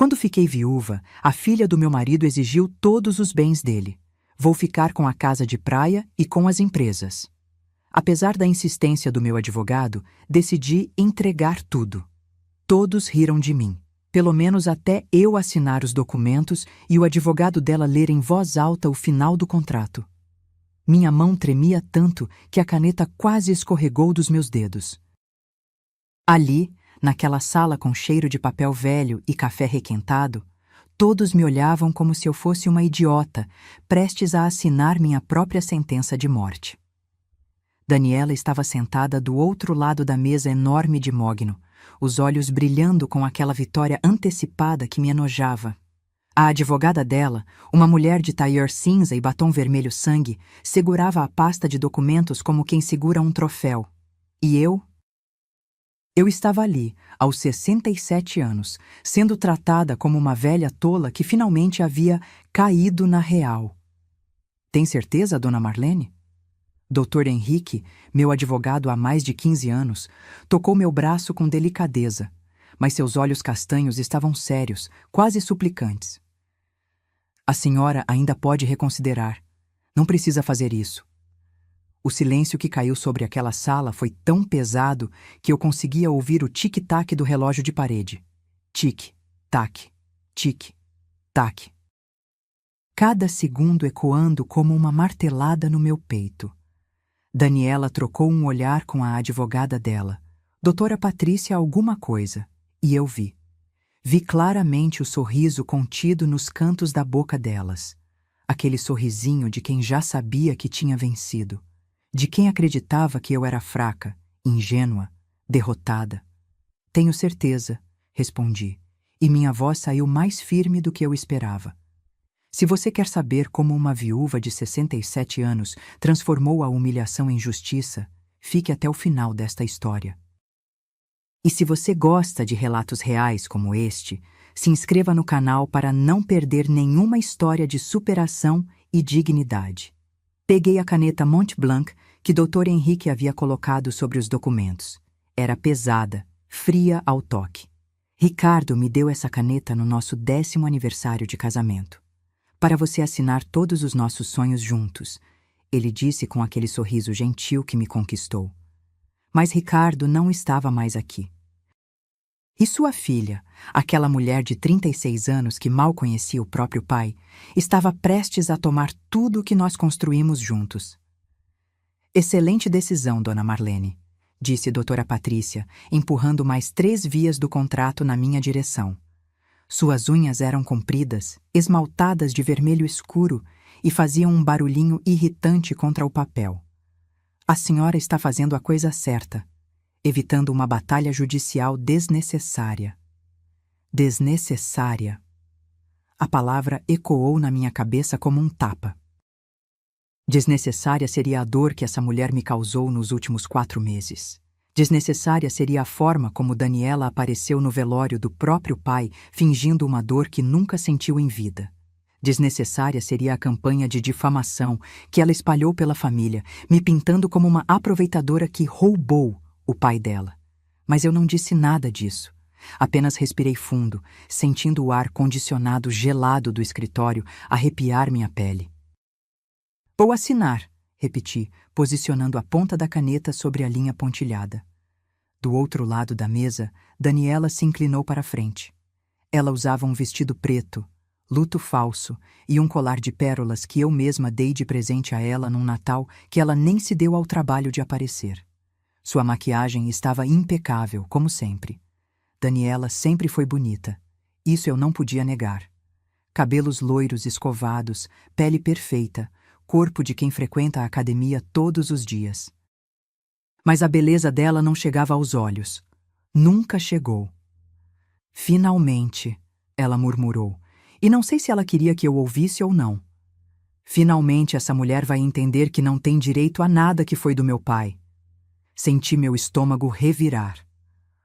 Quando fiquei viúva, a filha do meu marido exigiu todos os bens dele. Vou ficar com a casa de praia e com as empresas. Apesar da insistência do meu advogado, decidi entregar tudo. Todos riram de mim, pelo menos até eu assinar os documentos e o advogado dela ler em voz alta o final do contrato. Minha mão tremia tanto que a caneta quase escorregou dos meus dedos. Ali, naquela sala com cheiro de papel velho e café requentado, todos me olhavam como se eu fosse uma idiota, prestes a assinar minha própria sentença de morte. Daniela estava sentada do outro lado da mesa enorme de mogno, os olhos brilhando com aquela vitória antecipada que me enojava. A advogada dela, uma mulher de tailleur cinza e batom vermelho sangue, segurava a pasta de documentos como quem segura um troféu. E eu? Eu estava ali, aos 67 anos, sendo tratada como uma velha tola que finalmente havia caído na real. Tem certeza, dona Marlene? Dr. Henrique, meu advogado há mais de 15 anos, tocou meu braço com delicadeza, mas seus olhos castanhos estavam sérios, quase suplicantes. A senhora ainda pode reconsiderar. Não precisa fazer isso. O silêncio que caiu sobre aquela sala foi tão pesado que eu conseguia ouvir o tic-tac do relógio de parede. Tic-tac, tic-tac. Cada segundo ecoando como uma martelada no meu peito. Daniela trocou um olhar com a advogada dela, doutora Patrícia alguma coisa, e eu vi. Vi claramente o sorriso contido nos cantos da boca delas. Aquele sorrisinho de quem já sabia que tinha vencido. De quem acreditava que eu era fraca, ingênua, derrotada. Tenho certeza, respondi, e minha voz saiu mais firme do que eu esperava. Se você quer saber como uma viúva de 67 anos transformou a humilhação em justiça, fique até o final desta história. E se você gosta de relatos reais como este, se inscreva no canal para não perder nenhuma história de superação e dignidade. Peguei a caneta Montblanc que Dr. Henrique havia colocado sobre os documentos. Era pesada, fria ao toque. Ricardo me deu essa caneta no nosso 10º aniversário de casamento. Para você assinar todos os nossos sonhos juntos, ele disse com aquele sorriso gentil que me conquistou. Mas Ricardo não estava mais aqui. E sua filha, aquela mulher de 36 anos que mal conhecia o próprio pai, estava prestes a tomar tudo o que nós construímos juntos. Excelente decisão, dona Marlene, disse doutora Patrícia, empurrando mais 3 vias do contrato na minha direção. Suas unhas eram compridas, esmaltadas de vermelho escuro e faziam um barulhinho irritante contra o papel. A senhora está fazendo a coisa certa, evitando uma batalha judicial desnecessária. Desnecessária. A palavra ecoou na minha cabeça como um tapa. Desnecessária seria a dor que essa mulher me causou nos últimos 4 meses. Desnecessária seria a forma como Daniela apareceu no velório do próprio pai, fingindo uma dor que nunca sentiu em vida. Desnecessária seria a campanha de difamação que ela espalhou pela família, me pintando como uma aproveitadora que roubou o pai dela. Mas eu não disse nada disso. Apenas respirei fundo, sentindo o ar condicionado gelado do escritório arrepiar minha pele. Vou assinar, repeti, posicionando a ponta da caneta sobre a linha pontilhada. Do outro lado da mesa, Daniela se inclinou para a frente. Ela usava um vestido preto, luto falso e um colar de pérolas que eu mesma dei de presente a ela num Natal que ela nem se deu ao trabalho de aparecer. Sua maquiagem estava impecável, como sempre. Daniela sempre foi bonita. Isso eu não podia negar. Cabelos loiros escovados, pele perfeita, corpo de quem frequenta a academia todos os dias. Mas a beleza dela não chegava aos olhos. Nunca chegou. Finalmente, ela murmurou, e não sei se ela queria que eu ouvisse ou não. Finalmente essa mulher vai entender que não tem direito a nada que foi do meu pai. Senti meu estômago revirar.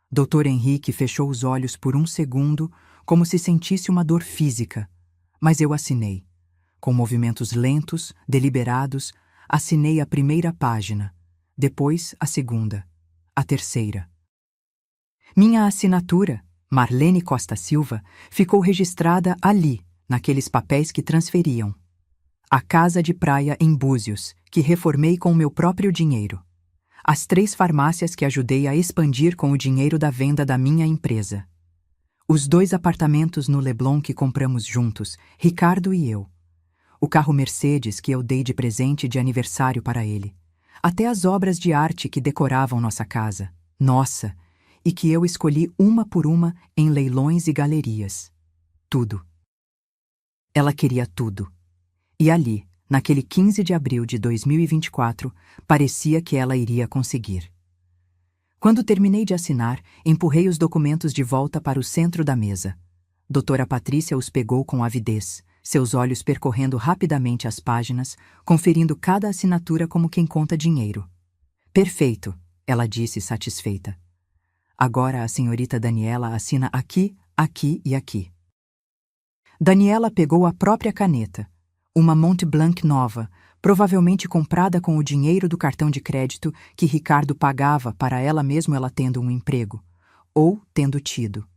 Dr. Henrique fechou os olhos por um segundo, como se sentisse uma dor física, mas eu assinei. Com movimentos lentos, deliberados, assinei a primeira página, depois a segunda, a terceira. Minha assinatura, Marlene Costa Silva, ficou registrada ali, naqueles papéis que transferiam. A casa de praia em Búzios, que reformei com o meu próprio dinheiro. As 3 farmácias que ajudei a expandir com o dinheiro da venda da minha empresa. Os 2 apartamentos no Leblon que compramos juntos, Ricardo e eu. O carro Mercedes que eu dei de presente de aniversário para ele. Até as obras de arte que decoravam nossa casa. Nossa! E que eu escolhi uma por uma em leilões e galerias. Tudo. Ela queria tudo. E ali, naquele 15 de abril de 2024, parecia que ela iria conseguir. Quando terminei de assinar, empurrei os documentos de volta para o centro da mesa. Doutora Patrícia os pegou com avidez, seus olhos percorrendo rapidamente as páginas, conferindo cada assinatura como quem conta dinheiro. Perfeito, ela disse satisfeita. Agora a senhorita Daniela assina aqui, aqui e aqui. Daniela pegou a própria caneta, uma Montblanc nova, provavelmente comprada com o dinheiro do cartão de crédito que Ricardo pagava para ela mesmo ela tendo um emprego, ou tendo tido.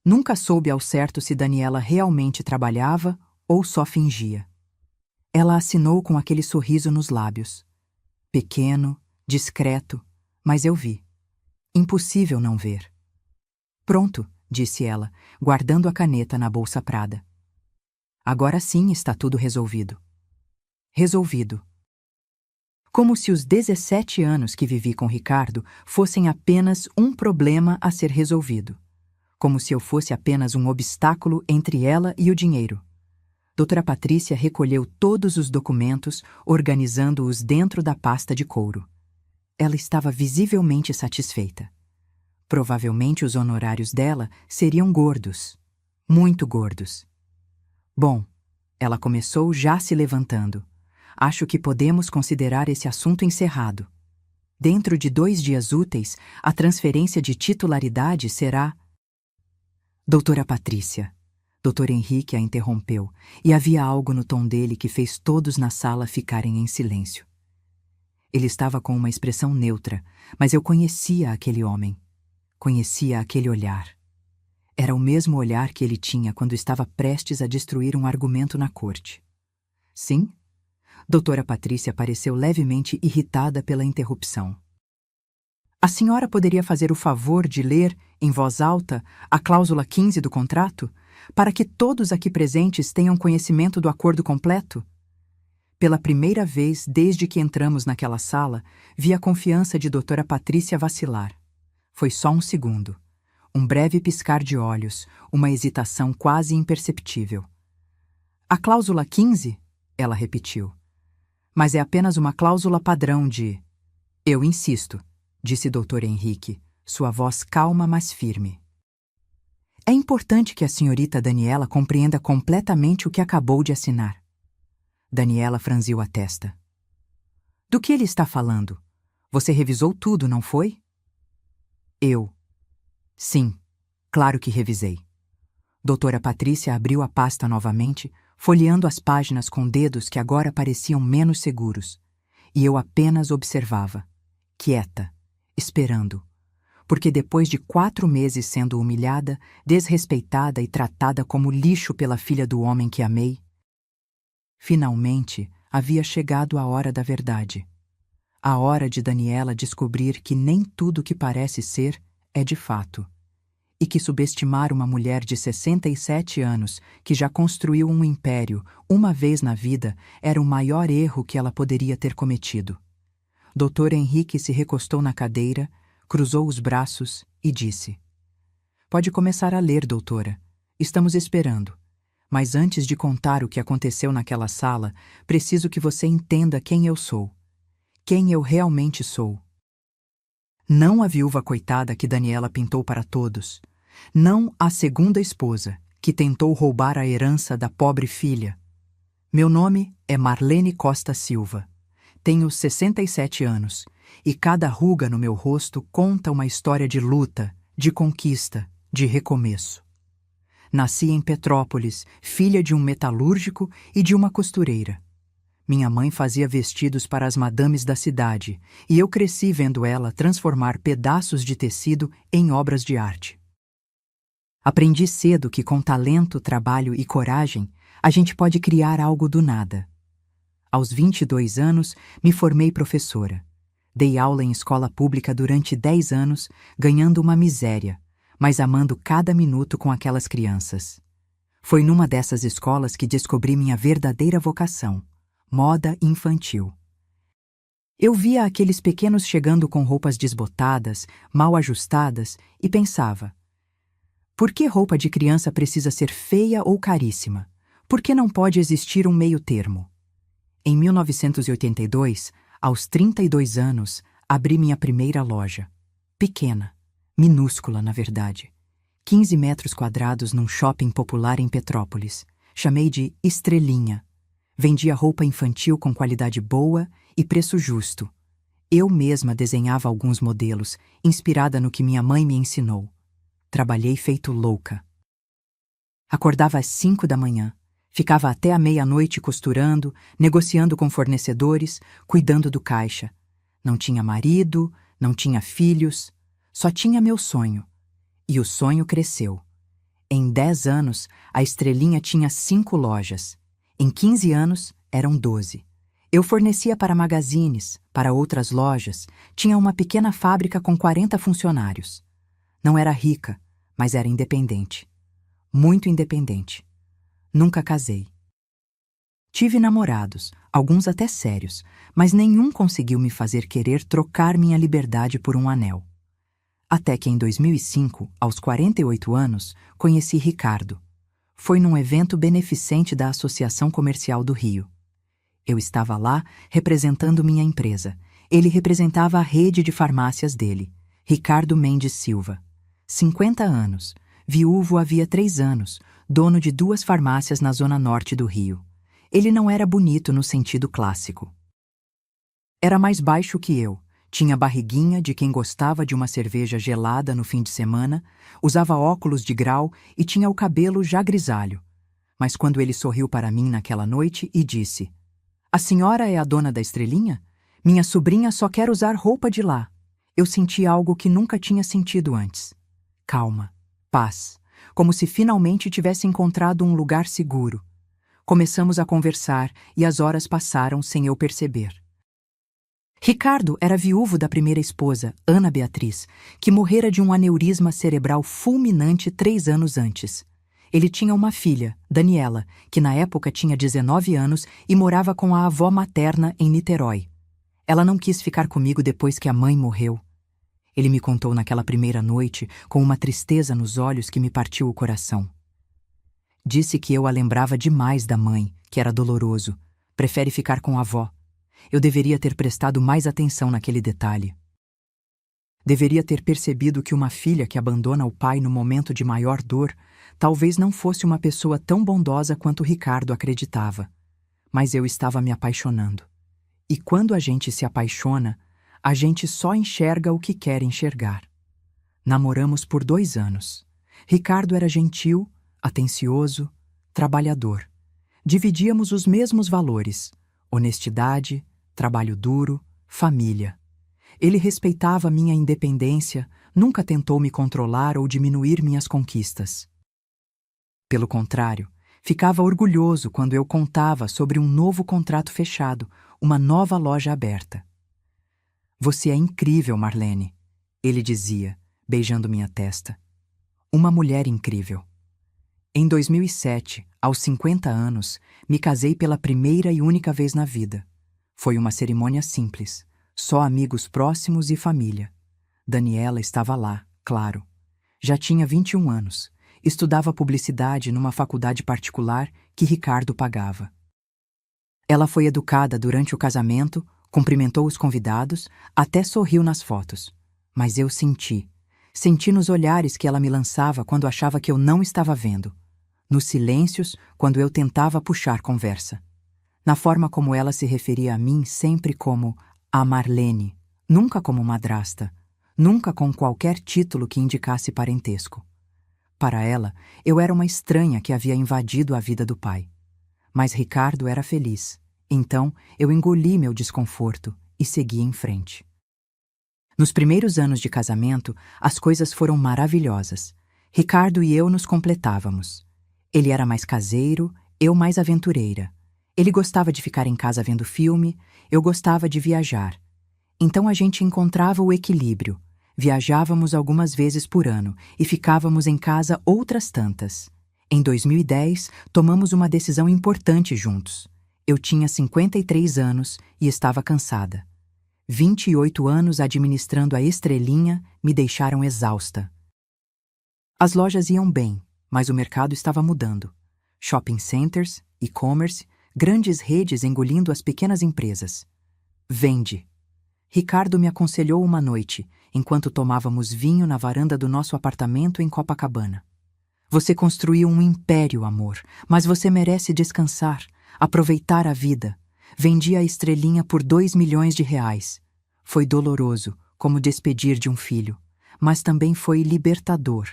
Nunca soube ao certo se Daniela realmente trabalhava ou só fingia. Ela assinou com aquele sorriso nos lábios. Pequeno, discreto, mas eu vi. Impossível não ver. Pronto, disse ela, guardando a caneta na bolsa prada. Agora sim está tudo resolvido. Resolvido. Como se os 17 anos que vivi com Ricardo fossem apenas um problema a ser resolvido. Como se eu fosse apenas um obstáculo entre ela e o dinheiro. Doutora Patrícia recolheu todos os documentos, organizando-os dentro da pasta de couro. Ela estava visivelmente satisfeita. Provavelmente os honorários dela seriam gordos. Muito gordos. Bom, ela começou já se levantando. Acho que podemos considerar esse assunto encerrado. Dentro de 2 dias úteis, a transferência de titularidade será... Doutora Patrícia. Doutor Henrique a interrompeu, e havia algo no tom dele que fez todos na sala ficarem em silêncio. Ele estava com uma expressão neutra, mas eu conhecia aquele homem. Conhecia aquele olhar. Era o mesmo olhar que ele tinha quando estava prestes a destruir um argumento na corte. Sim? Doutora Patrícia pareceu levemente irritada pela interrupção. A senhora poderia fazer o favor de ler, em voz alta, a cláusula 15 do contrato, para que todos aqui presentes tenham conhecimento do acordo completo? Pela primeira vez desde que entramos naquela sala, vi a confiança de doutora Patrícia vacilar. Foi só um segundo. Um breve piscar de olhos, uma hesitação quase imperceptível. A cláusula 15? Ela repetiu. Mas é apenas uma cláusula padrão de... Eu insisto, disse Dr. Henrique, sua voz calma mas firme. É importante que a senhorita Daniela compreenda completamente o que acabou de assinar. Daniela franziu a testa. Do que ele está falando? Você revisou tudo, não foi? Eu. Sim, claro que revisei. Doutora Patrícia abriu a pasta novamente, folheando as páginas com dedos que agora pareciam menos seguros, e eu apenas observava, quieta, esperando, porque depois de 4 meses sendo humilhada, desrespeitada e tratada como lixo pela filha do homem que amei, finalmente havia chegado a hora da verdade. A hora de Daniela descobrir que nem tudo que parece ser é de fato, e que subestimar uma mulher de 67 anos que já construiu um império uma vez na vida era o maior erro que ela poderia ter cometido. Dr. Henrique se recostou na cadeira, cruzou os braços e disse: Pode começar a ler, doutora. Estamos esperando. Mas antes de contar o que aconteceu naquela sala, preciso que você entenda quem eu sou. Quem eu realmente sou. Não a viúva coitada que Daniela pintou para todos. Não a segunda esposa, que tentou roubar a herança da pobre filha. Meu nome é Marlene Costa Silva. Tenho 67 anos, e cada ruga no meu rosto conta uma história de luta, de conquista, de recomeço. Nasci em Petrópolis, filha de um metalúrgico e de uma costureira. Minha mãe fazia vestidos para as madames da cidade, e eu cresci vendo ela transformar pedaços de tecido em obras de arte. Aprendi cedo que com talento, trabalho e coragem, a gente pode criar algo do nada. Aos 22 anos, me formei professora. Dei aula em escola pública durante 10 anos, ganhando uma miséria, mas amando cada minuto com aquelas crianças. Foi numa dessas escolas que descobri minha verdadeira vocação, moda infantil. Eu via aqueles pequenos chegando com roupas desbotadas, mal ajustadas, e pensava: por que roupa de criança precisa ser feia ou caríssima? Por que não pode existir um meio termo? Em 1982, aos 32 anos, abri minha primeira loja. Pequena, minúscula na verdade. 15 metros quadrados num shopping popular em Petrópolis. Chamei de Estrelinha. Vendia roupa infantil com qualidade boa e preço justo. Eu mesma desenhava alguns modelos, inspirada no que minha mãe me ensinou. Trabalhei feito louca. Acordava às 5 da manhã. Ficava até a meia-noite costurando, negociando com fornecedores, cuidando do caixa. Não tinha marido, não tinha filhos, só tinha meu sonho. E o sonho cresceu. Em 10 anos, a Estrelinha tinha 5 lojas. Em 15 anos, eram 12. Eu fornecia para magazines, para outras lojas, tinha uma pequena fábrica com 40 funcionários. Não era rica, mas era independente. Muito independente. Nunca casei. Tive namorados, alguns até sérios, mas nenhum conseguiu me fazer querer trocar minha liberdade por um anel. Até que em 2005, aos 48 anos, conheci Ricardo. Foi num evento beneficente da Associação Comercial do Rio. Eu estava lá representando minha empresa. Ele representava a rede de farmácias dele, Ricardo Mendes Silva. 50 anos, viúvo havia 3 anos, dono de 2 farmácias na zona norte do Rio. Ele não era bonito no sentido clássico. Era mais baixo que eu, tinha barriguinha de quem gostava de uma cerveja gelada no fim de semana, usava óculos de grau e tinha o cabelo já grisalho. Mas quando ele sorriu para mim naquela noite e disse: "A senhora é a dona da Estrelinha? Minha sobrinha só quer usar roupa de lá." Eu senti algo que nunca tinha sentido antes. Calma, paz, como se finalmente tivesse encontrado um lugar seguro. Começamos a conversar e as horas passaram sem eu perceber. Ricardo era viúvo da primeira esposa, Ana Beatriz, que morrera de um aneurisma cerebral fulminante 3 anos antes. Ele tinha uma filha, Daniela, que na época tinha 19 anos e morava com a avó materna em Niterói. Ela não quis ficar comigo depois que a mãe morreu. Ele me contou naquela primeira noite com uma tristeza nos olhos que me partiu o coração. Disse que eu a lembrava demais da mãe, que era doloroso. Prefere ficar com a avó. Eu deveria ter prestado mais atenção naquele detalhe. Deveria ter percebido que uma filha que abandona o pai no momento de maior dor talvez não fosse uma pessoa tão bondosa quanto Ricardo acreditava. Mas eu estava me apaixonando. E quando a gente se apaixona, a gente só enxerga o que quer enxergar. Namoramos por 2 anos. Ricardo era gentil, atencioso, trabalhador. Dividíamos os mesmos valores: honestidade, trabalho duro, família. Ele respeitava minha independência, nunca tentou me controlar ou diminuir minhas conquistas. Pelo contrário, ficava orgulhoso quando eu contava sobre um novo contrato fechado, uma nova loja aberta. "Você é incrível, Marlene", ele dizia, beijando minha testa. Uma mulher incrível. Em 2007, aos 50 anos, me casei pela primeira e única vez na vida. Foi uma cerimônia simples, só amigos próximos e família. Daniela estava lá, claro. Já tinha 21 anos. Estudava publicidade numa faculdade particular que Ricardo pagava. Ela foi educada durante o casamento, cumprimentou os convidados, até sorriu nas fotos. Mas eu senti nos olhares que ela me lançava quando achava que eu não estava vendo. Nos silêncios, quando eu tentava puxar conversa. Na forma como ela se referia a mim sempre como a Marlene, nunca como madrasta, nunca com qualquer título que indicasse parentesco. Para ela, eu era uma estranha que havia invadido a vida do pai. Mas Ricardo era feliz, então eu engoli meu desconforto e segui em frente. Nos primeiros anos de casamento, as coisas foram maravilhosas. Ricardo e eu nos completávamos. Ele era mais caseiro, eu mais aventureira. Ele gostava de ficar em casa vendo filme, eu gostava de viajar. Então a gente encontrava o equilíbrio. Viajávamos algumas vezes por ano e ficávamos em casa outras tantas. Em 2010, tomamos uma decisão importante juntos. Eu tinha 53 anos e estava cansada. 28 anos administrando a estrelinha me deixaram exausta. As lojas iam bem, mas o mercado estava mudando. Shopping centers, e-commerce, grandes redes engolindo as pequenas empresas. Vende. Ricardo me aconselhou uma noite, enquanto tomávamos vinho na varanda do nosso apartamento em Copacabana. Você construiu um império, amor, mas você merece descansar, aproveitar a vida. Vendi a estrelinha por R$ 2 milhões. Foi doloroso, como despedir de um filho, mas também foi libertador.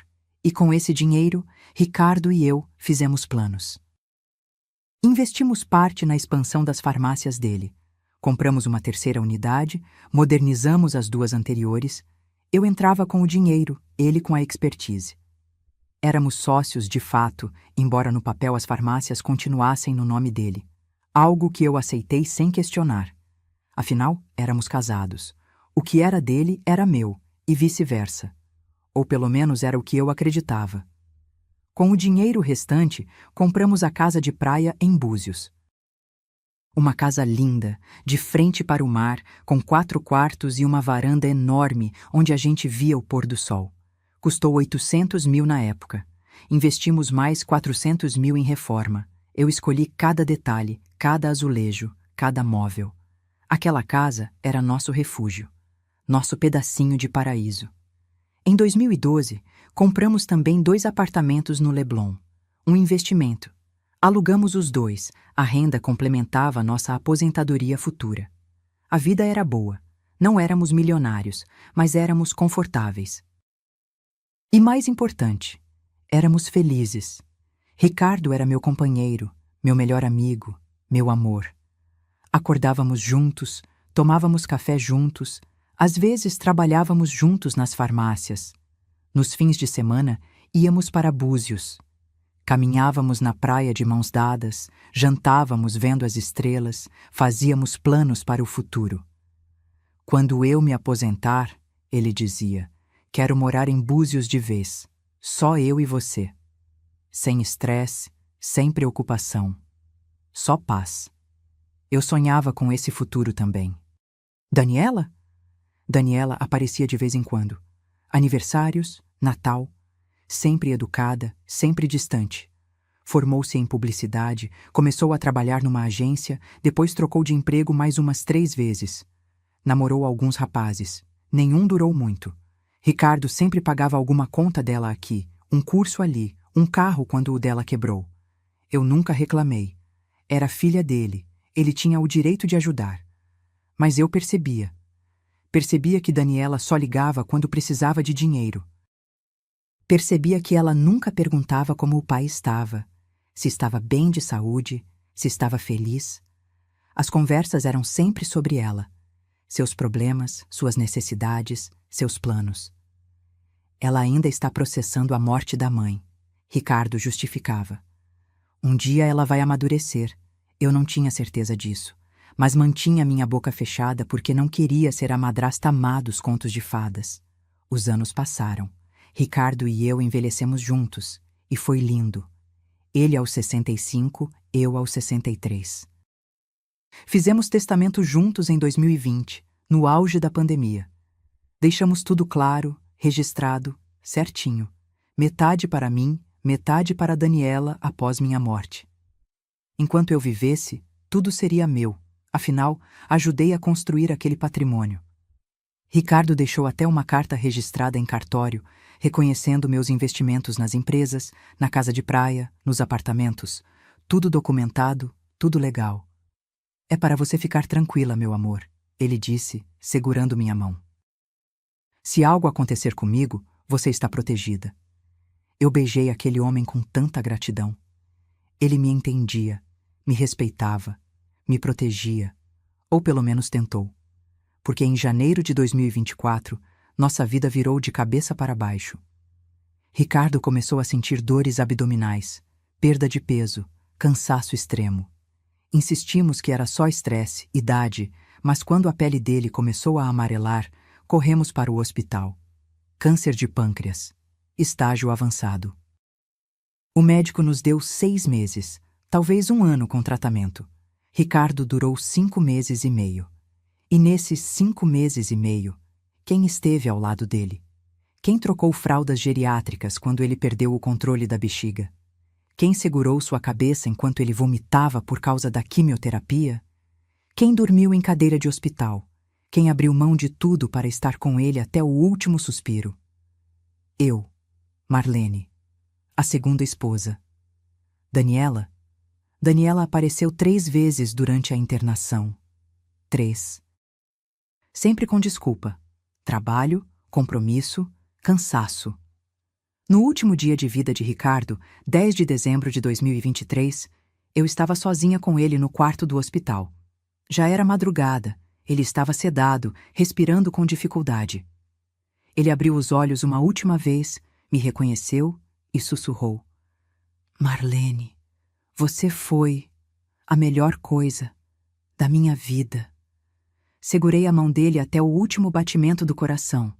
E com esse dinheiro, Ricardo e eu fizemos planos. Investimos parte na expansão das farmácias dele. Compramos uma terceira unidade, modernizamos as duas anteriores. Eu entrava com o dinheiro, ele com a expertise. Éramos sócios de fato, embora no papel as farmácias continuassem no nome dele. Algo que eu aceitei sem questionar. Afinal, éramos casados. O que era dele era meu, e vice-versa. Ou pelo menos era o que eu acreditava. Com o dinheiro restante, compramos a casa de praia em Búzios. Uma casa linda, de frente para o mar, com 4 quartos e uma varanda enorme onde a gente via o pôr do sol. Custou 800 mil na época. Investimos mais 400 mil em reforma. Eu escolhi cada detalhe, cada azulejo, cada móvel. Aquela casa era nosso refúgio, nosso pedacinho de paraíso. Em 2012, compramos também 2 apartamentos no Leblon. Um investimento. Alugamos os 2, a renda complementava nossa aposentadoria futura. A vida era boa. Não éramos milionários, mas éramos confortáveis. E mais importante, éramos felizes. Ricardo era meu companheiro, meu melhor amigo, meu amor. Acordávamos juntos, tomávamos café juntos, às vezes trabalhávamos juntos nas farmácias. Nos fins de semana, íamos para Búzios. Caminhávamos na praia de mãos dadas, jantávamos vendo as estrelas, fazíamos planos para o futuro. Quando eu me aposentar, ele dizia, quero morar em Búzios de vez, só eu e você. Sem estresse, sem preocupação. Só paz. Eu sonhava com esse futuro também. Daniela? Daniela aparecia de vez em quando. Aniversários, Natal. Sempre educada, sempre distante. Formou-se em publicidade, começou a trabalhar numa agência, depois trocou de emprego mais umas 3 vezes. Namorou alguns rapazes. Nenhum durou muito. Ricardo sempre pagava alguma conta dela aqui, um curso ali, um carro quando o dela quebrou. Eu nunca reclamei. Era filha dele, ele tinha o direito de ajudar. Mas eu percebia. Percebia que Daniela só ligava quando precisava de dinheiro. Percebia que ela nunca perguntava como o pai estava, se estava bem de saúde, se estava feliz. As conversas eram sempre sobre ela, seus problemas, suas necessidades, seus planos. Ela ainda está processando a morte da mãe, Ricardo justificava. Um dia ela vai amadurecer. Eu não tinha certeza disso, mas mantinha minha boca fechada porque não queria ser a madrasta má dos contos de fadas. Os anos passaram. Ricardo e eu envelhecemos juntos, e foi lindo. Ele aos 65, eu aos 63. Fizemos testamento juntos em 2020, no auge da pandemia. Deixamos tudo claro, registrado, certinho. Metade para mim, metade para Daniela após minha morte. Enquanto eu vivesse, tudo seria meu. Afinal, ajudei a construir aquele patrimônio. Ricardo deixou até uma carta registrada em cartório, reconhecendo meus investimentos nas empresas, na casa de praia, nos apartamentos. Tudo documentado, tudo legal. É para você ficar tranquila, meu amor, ele disse, segurando minha mão. Se algo acontecer comigo, você está protegida. Eu beijei aquele homem com tanta gratidão. Ele me entendia, me respeitava, me protegia, ou pelo menos tentou. Porque em janeiro de 2024, nossa vida virou de cabeça para baixo. Ricardo começou a sentir dores abdominais, perda de peso, cansaço extremo. Insistimos que era só estresse, idade, mas quando a pele dele começou a amarelar, corremos para o hospital. Câncer de pâncreas. Estágio avançado. O médico nos deu 6 meses, talvez 1 ano com tratamento. Ricardo durou 5 meses e meio. E nesses 5 meses e meio, quem esteve ao lado dele? Quem trocou fraldas geriátricas quando ele perdeu o controle da bexiga? Quem segurou sua cabeça enquanto ele vomitava por causa da quimioterapia? Quem dormiu em cadeira de hospital? Quem abriu mão de tudo para estar com ele até o último suspiro? Eu, Marlene, a segunda esposa. Daniela? Daniela apareceu 3 vezes durante a internação. 3. Sempre com desculpa. Trabalho, compromisso, cansaço. No último dia de vida de Ricardo, 10 de dezembro de 2023, eu estava sozinha com ele no quarto do hospital. Já era madrugada, ele estava sedado, respirando com dificuldade. Ele abriu os olhos uma última vez, me reconheceu e sussurrou: Marlene, você foi a melhor coisa da minha vida. Segurei a mão dele até o último batimento do coração,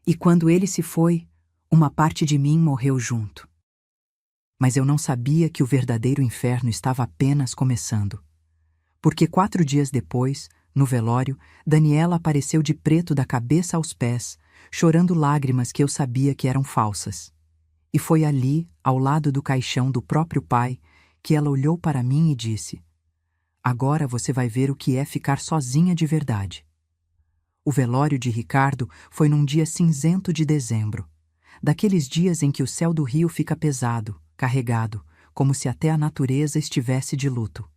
e quando ele se foi, uma parte de mim morreu junto. Mas eu não sabia que o verdadeiro inferno estava apenas começando. Porque 4 dias depois, no velório, Daniela apareceu de preto da cabeça aos pés, chorando lágrimas que eu sabia que eram falsas. E foi ali, ao lado do caixão do próprio pai, que ela olhou para mim e disse: Agora você vai ver o que é ficar sozinha de verdade. O velório de Ricardo foi num dia cinzento de dezembro, daqueles dias em que o céu do Rio fica pesado, carregado, como se até a natureza estivesse de luto.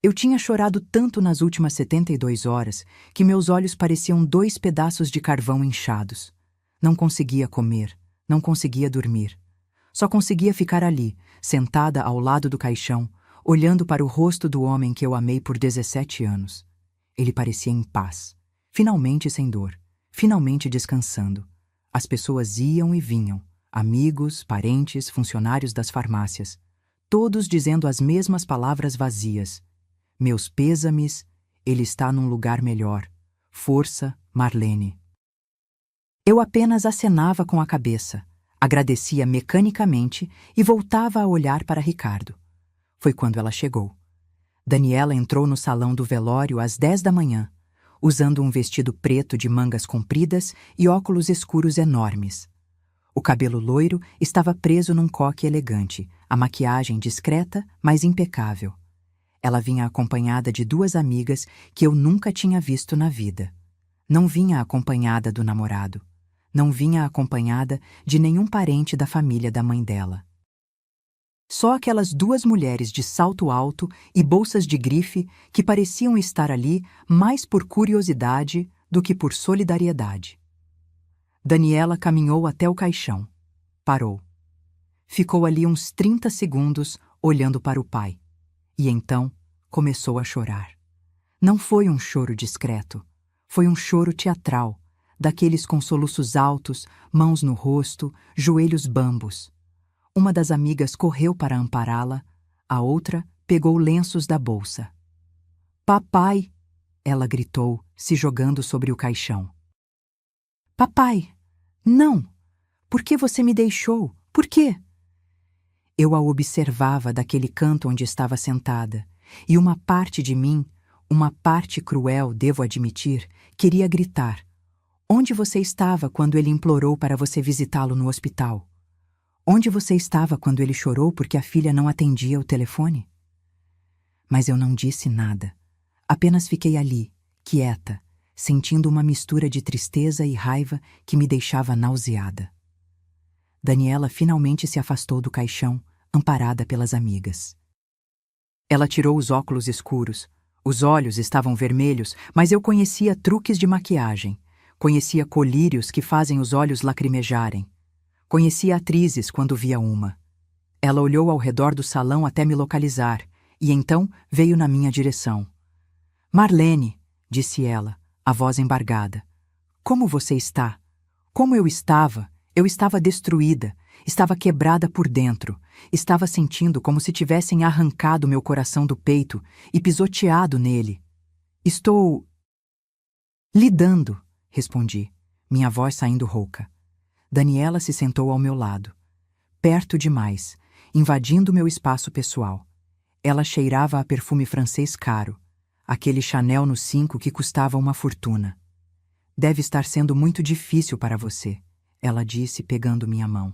Eu tinha chorado tanto nas últimas 72 horas que meus olhos pareciam 2 pedaços de carvão inchados. Não conseguia comer, não conseguia dormir. Só conseguia ficar ali, sentada ao lado do caixão, olhando para o rosto do homem que eu amei por 17 anos. Ele parecia em paz, finalmente sem dor, finalmente descansando. As pessoas iam e vinham, amigos, parentes, funcionários das farmácias, todos dizendo as mesmas palavras vazias. Meus pêsames, ele está num lugar melhor. Força, Marlene. Eu apenas acenava com a cabeça, agradecia mecanicamente e voltava a olhar para Ricardo. Foi quando ela chegou. Daniela entrou no salão do velório às 10 da manhã, usando um vestido preto de mangas compridas e óculos escuros enormes. O cabelo loiro estava preso num coque elegante, a maquiagem discreta, mas impecável. Ela vinha acompanhada de 2 amigas que eu nunca tinha visto na vida. Não vinha acompanhada do namorado. Não vinha acompanhada de nenhum parente da família da mãe dela. Só aquelas 2 mulheres de salto alto e bolsas de grife que pareciam estar ali mais por curiosidade do que por solidariedade. Daniela caminhou até o caixão. Parou. Ficou ali uns 30 segundos olhando para o pai. E então começou a chorar. Não foi um choro discreto. Foi um choro teatral, daqueles com soluços altos, mãos no rosto, joelhos bambos. Uma das amigas correu para ampará-la, a outra pegou lenços da bolsa. Papai! Ela gritou, se jogando sobre o caixão. Papai! Não! Por que você me deixou? Por quê? Eu a observava daquele canto onde estava sentada, e uma parte de mim, uma parte cruel, devo admitir, queria gritar. Onde você estava quando ele implorou para você visitá-lo no hospital? Onde você estava quando ele chorou porque a filha não atendia o telefone? Mas eu não disse nada. Apenas fiquei ali, quieta, sentindo uma mistura de tristeza e raiva que me deixava nauseada. Daniela finalmente se afastou do caixão, amparada pelas amigas. Ela tirou os óculos escuros. Os olhos estavam vermelhos, mas eu conhecia truques de maquiagem. Conhecia colírios que fazem os olhos lacrimejarem. Conhecia atrizes quando via uma. Ela olhou ao redor do salão até me localizar, e então veio na minha direção. Marlene, disse ela, a voz embargada. Como você está? Como eu estava? Eu estava destruída, estava quebrada por dentro, estava sentindo como se tivessem arrancado meu coração do peito e pisoteado nele. Estou lidando, respondi, minha voz saindo rouca. Daniela se sentou ao meu lado, perto demais, invadindo meu espaço pessoal. Ela cheirava a perfume francês caro, aquele Chanel no 5 que custava uma fortuna. Deve estar sendo muito difícil para você, ela disse, pegando minha mão.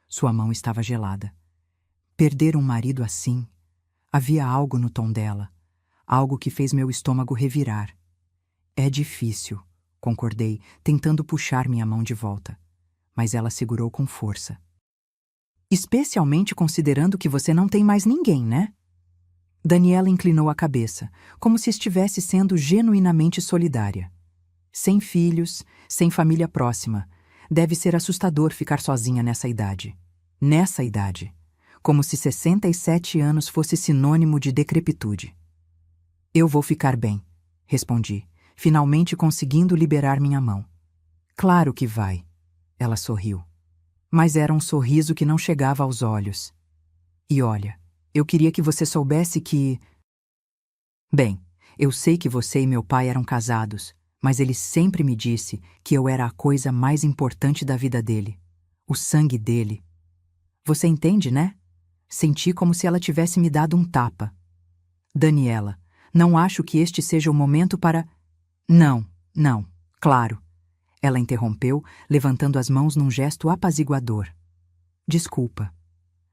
Sua mão estava gelada. Perder um marido assim? Havia algo no tom dela, algo que fez meu estômago revirar. É difícil, concordei, tentando puxar minha mão de volta. Mas ela segurou com força. Especialmente considerando que você não tem mais ninguém, né? Daniela inclinou a cabeça, como se estivesse sendo genuinamente solidária. Sem filhos, sem família próxima, deve ser assustador ficar sozinha nessa idade. Nessa idade. Como se 67 anos fosse sinônimo de decrepitude. Eu vou ficar bem, respondi, finalmente conseguindo liberar minha mão. Claro que vai. Ela sorriu. Mas era um sorriso que não chegava aos olhos. E olha, eu queria que você soubesse que... Bem, eu sei que você e meu pai eram casados, mas ele sempre me disse que eu era a coisa mais importante da vida dele. O sangue dele. Você entende, né? Senti como se ela tivesse me dado um tapa. Daniela, não acho que este seja o momento para... Não, claro. Ela interrompeu, levantando as mãos num gesto apaziguador. Desculpa.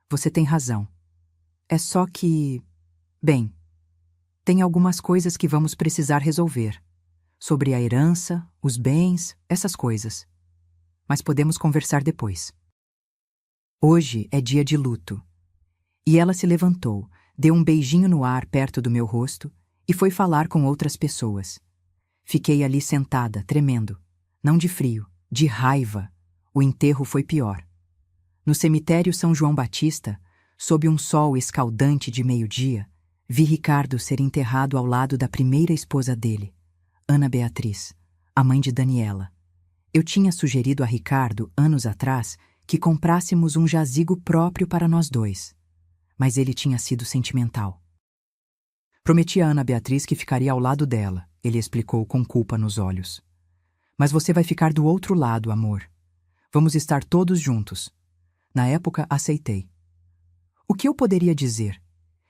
Você tem razão. É só que... Bem, tem algumas coisas que vamos precisar resolver. Sobre a herança, os bens, essas coisas. Mas podemos conversar depois. Hoje é dia de luto. E ela se levantou, deu um beijinho no ar perto do meu rosto e foi falar com outras pessoas. Fiquei ali sentada, tremendo. Não de frio, de raiva. O enterro foi pior. No cemitério São João Batista, sob um sol escaldante de meio-dia, vi Ricardo ser enterrado ao lado da primeira esposa dele, Ana Beatriz, a mãe de Daniela. Eu tinha sugerido a Ricardo, anos atrás, que comprássemos um jazigo próprio para nós dois. Mas ele tinha sido sentimental. Prometi a Ana Beatriz que ficaria ao lado dela, ele explicou com culpa nos olhos. Mas você vai ficar do outro lado, amor. Vamos estar todos juntos. Na época, aceitei. O que eu poderia dizer?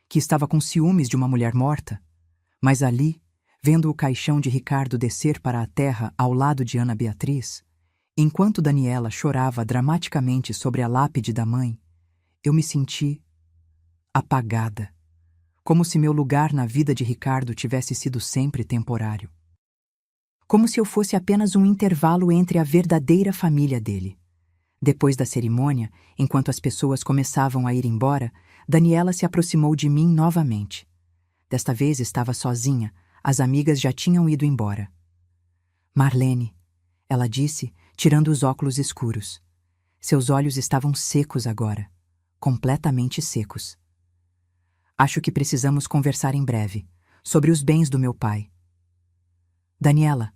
Que estava com ciúmes de uma mulher morta? Mas ali, vendo o caixão de Ricardo descer para a terra ao lado de Ana Beatriz, enquanto Daniela chorava dramaticamente sobre a lápide da mãe, eu me senti apagada, como se meu lugar na vida de Ricardo tivesse sido sempre temporário. Como se eu fosse apenas um intervalo entre a verdadeira família dele. Depois da cerimônia, enquanto as pessoas começavam a ir embora, Daniela se aproximou de mim novamente. Desta vez estava sozinha, as amigas já tinham ido embora. Marlene, ela disse, tirando os óculos escuros. Seus olhos estavam secos agora, completamente secos. Acho que precisamos conversar em breve, sobre os bens do meu pai. Daniela,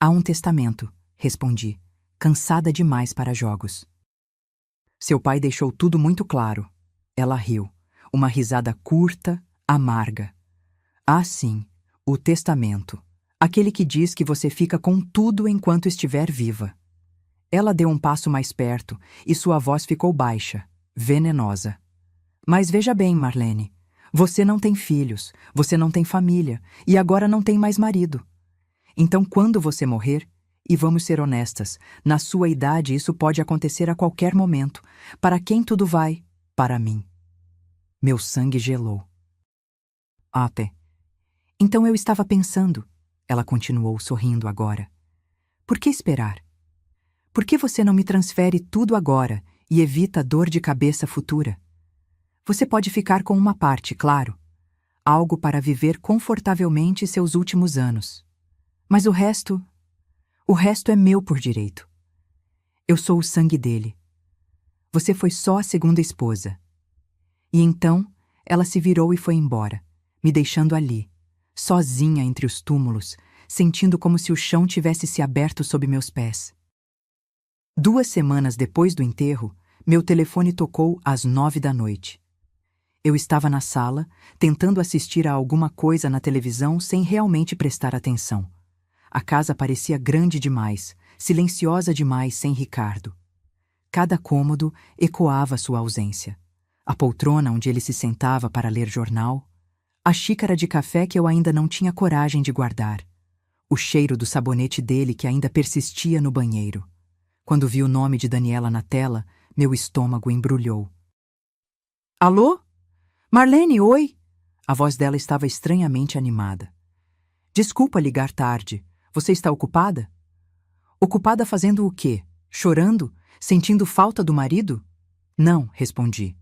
há um testamento, respondi, cansada demais para jogos. Seu pai deixou tudo muito claro. Ela riu, uma risada curta, amarga. Ah, sim, o testamento. Aquele que diz que você fica com tudo enquanto estiver viva. Ela deu um passo mais perto e sua voz ficou baixa, venenosa. Mas veja bem, Marlene, você não tem filhos, você não tem família e agora não tem mais marido. Então, quando você morrer, e vamos ser honestas, na sua idade isso pode acontecer a qualquer momento. Para quem tudo vai? Para mim. Meu sangue gelou. Até. Então eu estava pensando, ela continuou sorrindo agora. Por que esperar? Por que você não me transfere tudo agora e evita a dor de cabeça futura? Você pode ficar com uma parte, claro. Algo para viver confortavelmente seus últimos anos. Mas o resto é meu por direito. Eu sou o sangue dele. Você foi só a segunda esposa. E então, ela se virou e foi embora, me deixando ali, sozinha entre os túmulos, sentindo como se o chão tivesse se aberto sob meus pés. 2 semanas depois do enterro, meu telefone tocou às 9 da noite. Eu estava na sala, tentando assistir a alguma coisa na televisão sem realmente prestar atenção. A casa parecia grande demais, silenciosa demais sem Ricardo. Cada cômodo ecoava sua ausência. A poltrona onde ele se sentava para ler jornal, a xícara de café que eu ainda não tinha coragem de guardar, o cheiro do sabonete dele que ainda persistia no banheiro. Quando vi o nome de Daniela na tela, meu estômago embrulhou. Alô? Marlene, oi? A voz dela estava estranhamente animada. Desculpa ligar tarde. Você está ocupada? Ocupada fazendo o quê? Chorando? Sentindo falta do marido? Não, respondi.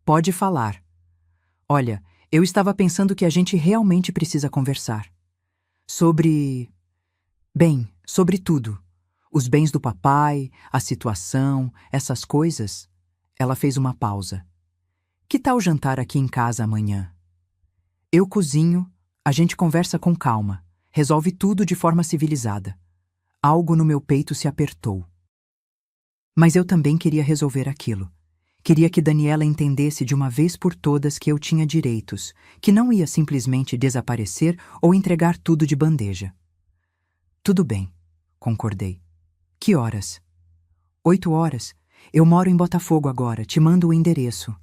Pode falar. Olha, eu estava pensando que a gente realmente precisa conversar. Sobre tudo. Os bens do papai, a situação, essas coisas. Ela fez uma pausa. Que tal jantar aqui em casa amanhã? Eu cozinho, a gente conversa com calma, resolve tudo de forma civilizada. Algo no meu peito se apertou. Mas eu também queria resolver aquilo. Queria que Daniela entendesse de uma vez por todas que eu tinha direitos, que não ia simplesmente desaparecer ou entregar tudo de bandeja. Tudo bem, concordei. Que horas? 8 horas. Eu moro em Botafogo agora, te mando o endereço.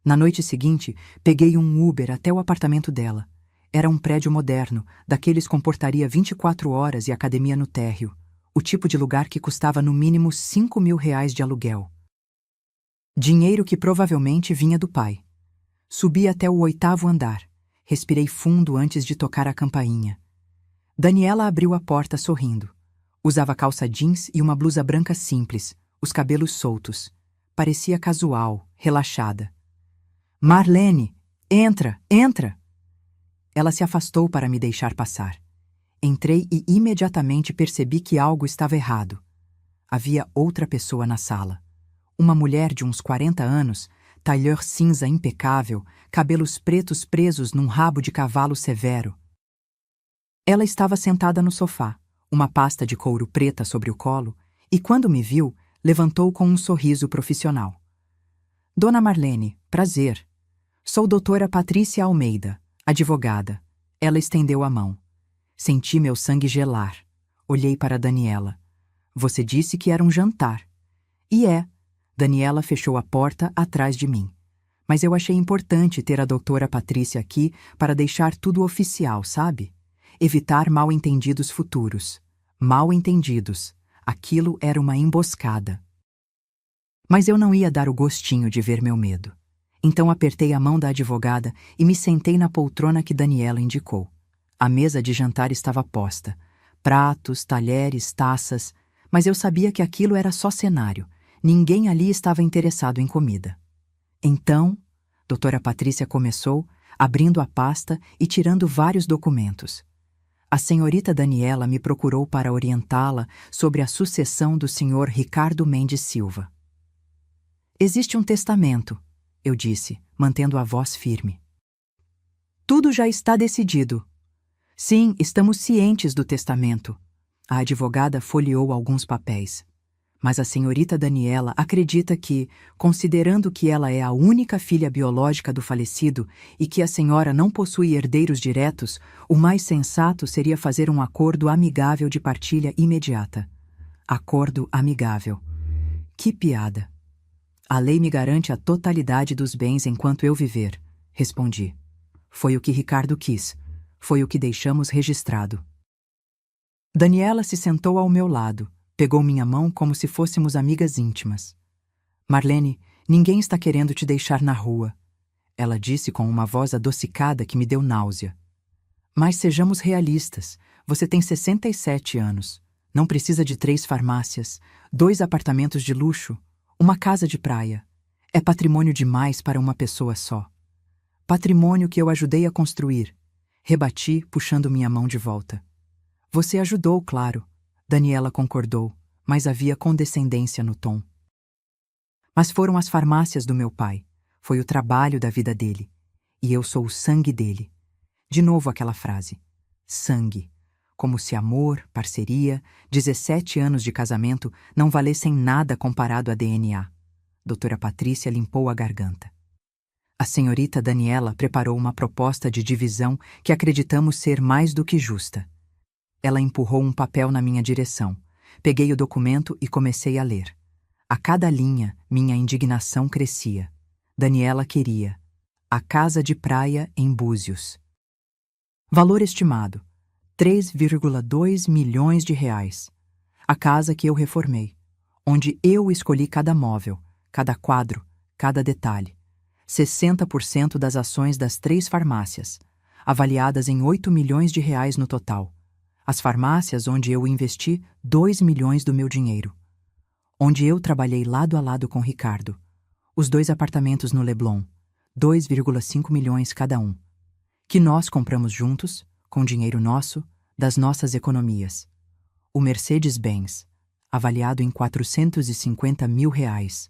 Na noite seguinte, peguei um Uber até o apartamento dela. Era um prédio moderno, daqueles com portaria 24 horas e academia no térreo. O tipo de lugar que custava no mínimo R$ 5.000 de aluguel. Dinheiro que provavelmente vinha do pai. Subi até o 8º andar. Respirei fundo antes de tocar a campainha. Daniela abriu a porta sorrindo. Usava calça jeans e uma blusa branca simples, os cabelos soltos. Parecia casual, relaxada. Marlene, entra, entra! Ela se afastou para me deixar passar. Entrei e imediatamente percebi que algo estava errado. Havia outra pessoa na sala. Uma mulher de uns 40 anos, tailleur cinza impecável, cabelos pretos presos num rabo de cavalo severo. Ela estava sentada no sofá, uma pasta de couro preta sobre o colo, e quando me viu, levantou com um sorriso profissional. Dona Marlene, prazer. Sou doutora Patrícia Almeida, advogada. Ela estendeu a mão. Senti meu sangue gelar. Olhei para Daniela. Você disse que era um jantar. E é. Daniela fechou a porta atrás de mim. Mas eu achei importante ter a doutora Patrícia aqui para deixar tudo oficial, sabe? Evitar mal-entendidos futuros. Mal-entendidos. Aquilo era uma emboscada. Mas eu não ia dar o gostinho de ver meu medo. Então apertei a mão da advogada e me sentei na poltrona que Daniela indicou. A mesa de jantar estava posta. Pratos, talheres, taças. Mas eu sabia que aquilo era só cenário. Ninguém ali estava interessado em comida. Então, doutora Patrícia começou, abrindo a pasta e tirando vários documentos. A senhorita Daniela me procurou para orientá-la sobre a sucessão do senhor Ricardo Mendes Silva. Existe um testamento, eu disse, mantendo a voz firme. Tudo já está decidido. Sim, estamos cientes do testamento. A advogada folheou alguns papéis. Mas a senhorita Daniela acredita que, considerando que ela é a única filha biológica do falecido e que a senhora não possui herdeiros diretos, o mais sensato seria fazer um acordo amigável de partilha imediata. Acordo amigável. Que piada! A lei me garante a totalidade dos bens enquanto eu viver, respondi. Foi o que Ricardo quis. Foi o que deixamos registrado. Daniela se sentou ao meu lado. Pegou minha mão como se fôssemos amigas íntimas. Marlene, ninguém está querendo te deixar na rua. Ela disse com uma voz adocicada que me deu náusea. Mas sejamos realistas. Você tem 67 anos. Não precisa de 3 farmácias, 2 apartamentos de luxo, uma casa de praia. É patrimônio demais para uma pessoa só. Patrimônio que eu ajudei a construir. Rebati, puxando minha mão de volta. Você ajudou, claro. Daniela concordou, mas havia condescendência no tom. Mas foram as farmácias do meu pai. Foi o trabalho da vida dele. E eu sou o sangue dele. De novo aquela frase. Sangue. como se amor, parceria, 17 anos de casamento não valessem nada comparado a DNA. Doutora Patrícia limpou a garganta. A senhorita Daniela preparou uma proposta de divisão que acreditamos ser mais do que justa. Ela empurrou um papel na minha direção. Peguei o documento e comecei a ler. A cada linha, minha indignação crescia. Daniela queria a casa de praia em Búzios. Valor estimado: 3,2 milhões de reais. A casa que eu reformei, onde eu escolhi cada móvel, cada quadro, cada detalhe. 60% das ações das 3 farmácias, avaliadas em 8 milhões de reais no total. As farmácias onde eu investi 2 milhões do meu dinheiro. Onde eu trabalhei lado a lado com Ricardo. Os 2 apartamentos no Leblon, 2,5 milhões cada um. Que nós compramos juntos, com dinheiro nosso, das nossas economias. O Mercedes-Benz, avaliado em 450 mil reais.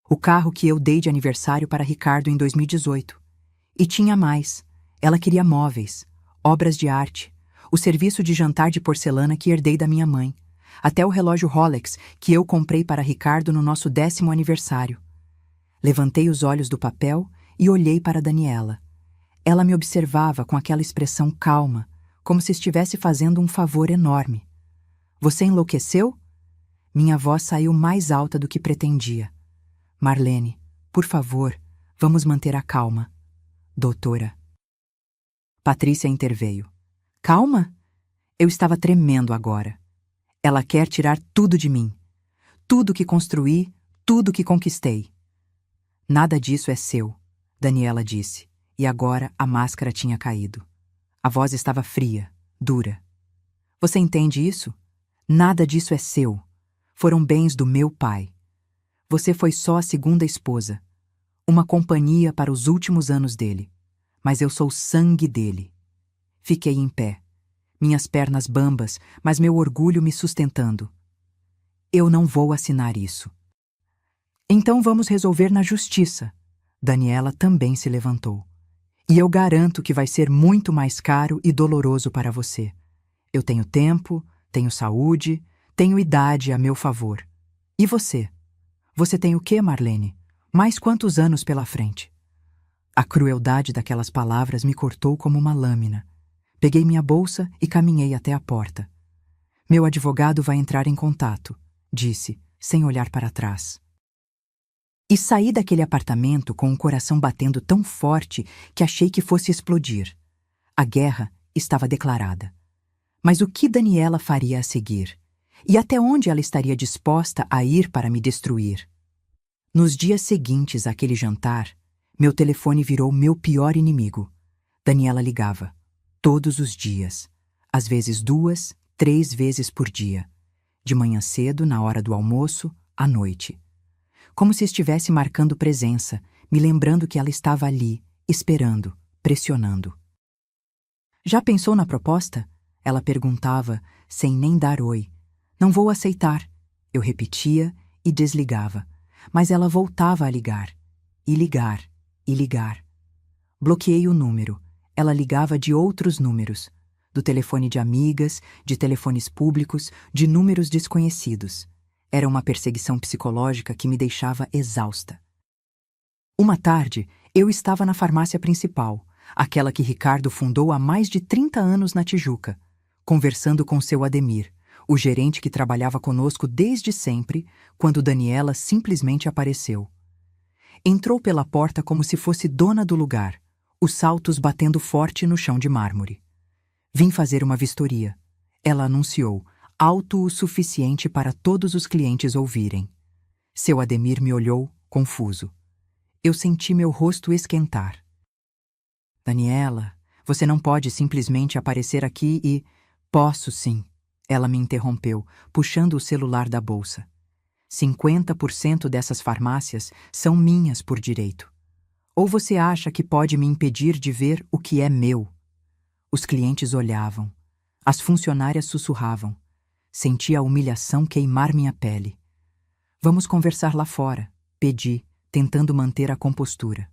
O carro que eu dei de aniversário para Ricardo em 2018. E tinha mais. Ela queria móveis, obras de arte, o serviço de jantar de porcelana que herdei da minha mãe, até o relógio Rolex que eu comprei para Ricardo no nosso 10º aniversário. Levantei os olhos do papel e olhei para Daniela. Ela me observava com aquela expressão calma, como se estivesse fazendo um favor enorme. Você enlouqueceu? Minha voz saiu mais alta do que pretendia. Marlene, por favor, vamos manter a calma. Doutora. Patrícia interveio. Calma? Eu estava tremendo agora. Ela quer tirar tudo de mim. Tudo que construí, tudo que conquistei. Nada disso é seu, Daniela disse, e agora a máscara tinha caído. A voz estava fria, dura. Você entende isso? Nada disso é seu. Foram bens do meu pai. Você foi só a segunda esposa. Uma companhia para os últimos anos dele. Mas eu sou sangue dele. Fiquei em pé. Minhas pernas bambas, mas meu orgulho me sustentando. Eu não vou assinar isso. Então vamos resolver na justiça. Daniela também se levantou. E eu garanto que vai ser muito mais caro e doloroso para você. Eu tenho tempo, tenho saúde, tenho idade a meu favor. E você? Você tem o quê, Marlene? Mais quantos anos pela frente? A crueldade daquelas palavras me cortou como uma lâmina. Peguei minha bolsa e caminhei até a porta. Meu advogado vai entrar em contato, disse, sem olhar para trás. E saí daquele apartamento com o coração batendo tão forte que achei que fosse explodir. A guerra estava declarada. Mas o que Daniela faria a seguir? E até onde ela estaria disposta a ir para me destruir? Nos dias seguintes àquele jantar, meu telefone virou meu pior inimigo. Daniela ligava. Todos os dias. Às vezes 2, 3 vezes por dia. De manhã cedo, na hora do almoço, à noite. Como se estivesse marcando presença, me lembrando que ela estava ali, esperando, pressionando. Já pensou na proposta? Ela perguntava, sem nem dar oi. Não vou aceitar. Eu repetia e desligava. Mas ela voltava a ligar. E ligar. E ligar. Bloqueei o número. Ela ligava de outros números. Do telefone de amigas, de telefones públicos, de números desconhecidos. Era uma perseguição psicológica que me deixava exausta. Uma tarde, eu estava na farmácia principal, aquela que Ricardo fundou há mais de 30 anos na Tijuca, conversando com seu Ademir, o gerente que trabalhava conosco desde sempre, quando Daniela simplesmente apareceu. Entrou pela porta como se fosse dona do lugar, os saltos batendo forte no chão de mármore. Vim fazer uma vistoria. Ela anunciou, alto o suficiente para todos os clientes ouvirem. Seu Ademir me olhou, confuso. Eu senti meu rosto esquentar. Daniela, você não pode simplesmente aparecer aqui e... Posso sim. Ela me interrompeu, puxando o celular da bolsa. 50% dessas farmácias são minhas por direito. Ou você acha que pode me impedir de ver o que é meu? Os clientes olhavam. As funcionárias sussurravam. Senti a humilhação queimar minha pele. Vamos conversar lá fora, pedi, tentando manter a compostura.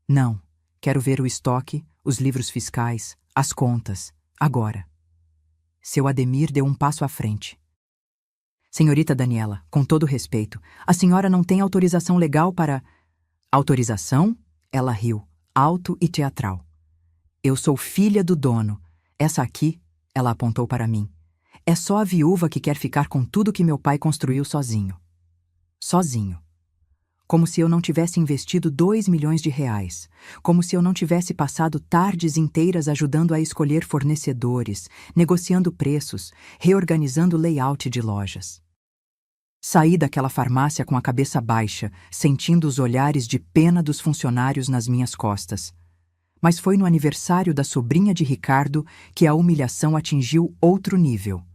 Não, quero ver o estoque, os livros fiscais, as contas, agora. Seu Ademir deu um passo à frente. Senhorita Daniela, com todo respeito, a senhora não tem autorização legal para... Autorização? Ela riu, alto e teatral. Eu sou filha do dono. Essa aqui, ela apontou para mim, é só a viúva que quer ficar com tudo que meu pai construiu sozinho. Sozinho. Como se eu não tivesse investido 2 milhões de reais. Como se eu não tivesse passado tardes inteiras ajudando a escolher fornecedores, negociando preços, reorganizando o layout de lojas. Saí daquela farmácia com a cabeça baixa, sentindo os olhares de pena dos funcionários nas minhas costas. Mas foi no aniversário da sobrinha de Ricardo que a humilhação atingiu outro nível.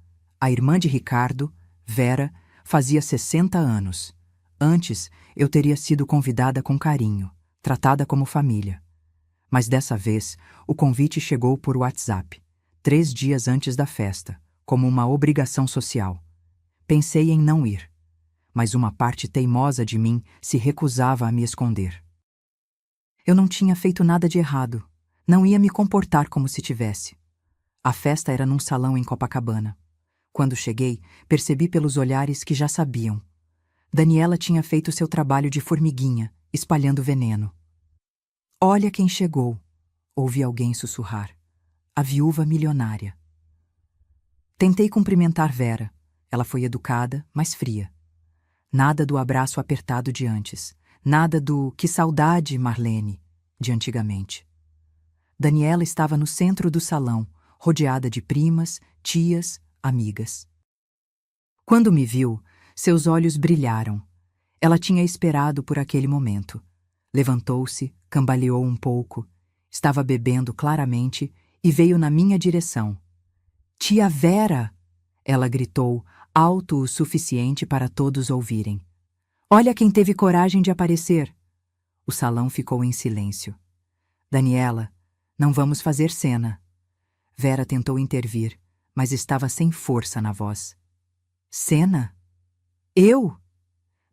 A irmã de Ricardo, Vera, fazia 60 anos. Antes, eu teria sido convidada com carinho, tratada como família. Mas dessa vez, o convite chegou por WhatsApp, 3 dias antes da festa, como uma obrigação social. Pensei em não ir, mas uma parte teimosa de mim se recusava a me esconder. Eu não tinha feito nada de errado, não ia me comportar como se tivesse. A festa era num salão em Copacabana. Quando cheguei, percebi pelos olhares que já sabiam. Daniela tinha feito seu trabalho de formiguinha, espalhando veneno. Olha quem chegou, ouvi alguém sussurrar. A viúva milionária. Tentei cumprimentar Vera. Ela foi educada, mas fria. Nada do abraço apertado de antes. Nada do "que saudade, Marlene", de antigamente. Daniela estava no centro do salão, rodeada de primas, tias, amigas. Quando me viu, seus olhos brilharam. Ela tinha esperado por aquele momento. Levantou-se, cambaleou um pouco, estava bebendo claramente e veio na minha direção. "Tia Vera!" Ela gritou, alto o suficiente para todos ouvirem. "Olha quem teve coragem de aparecer!" O salão ficou em silêncio. "Daniela, não vamos fazer cena." Vera tentou intervir, mas estava sem força na voz. "Cena? Eu?"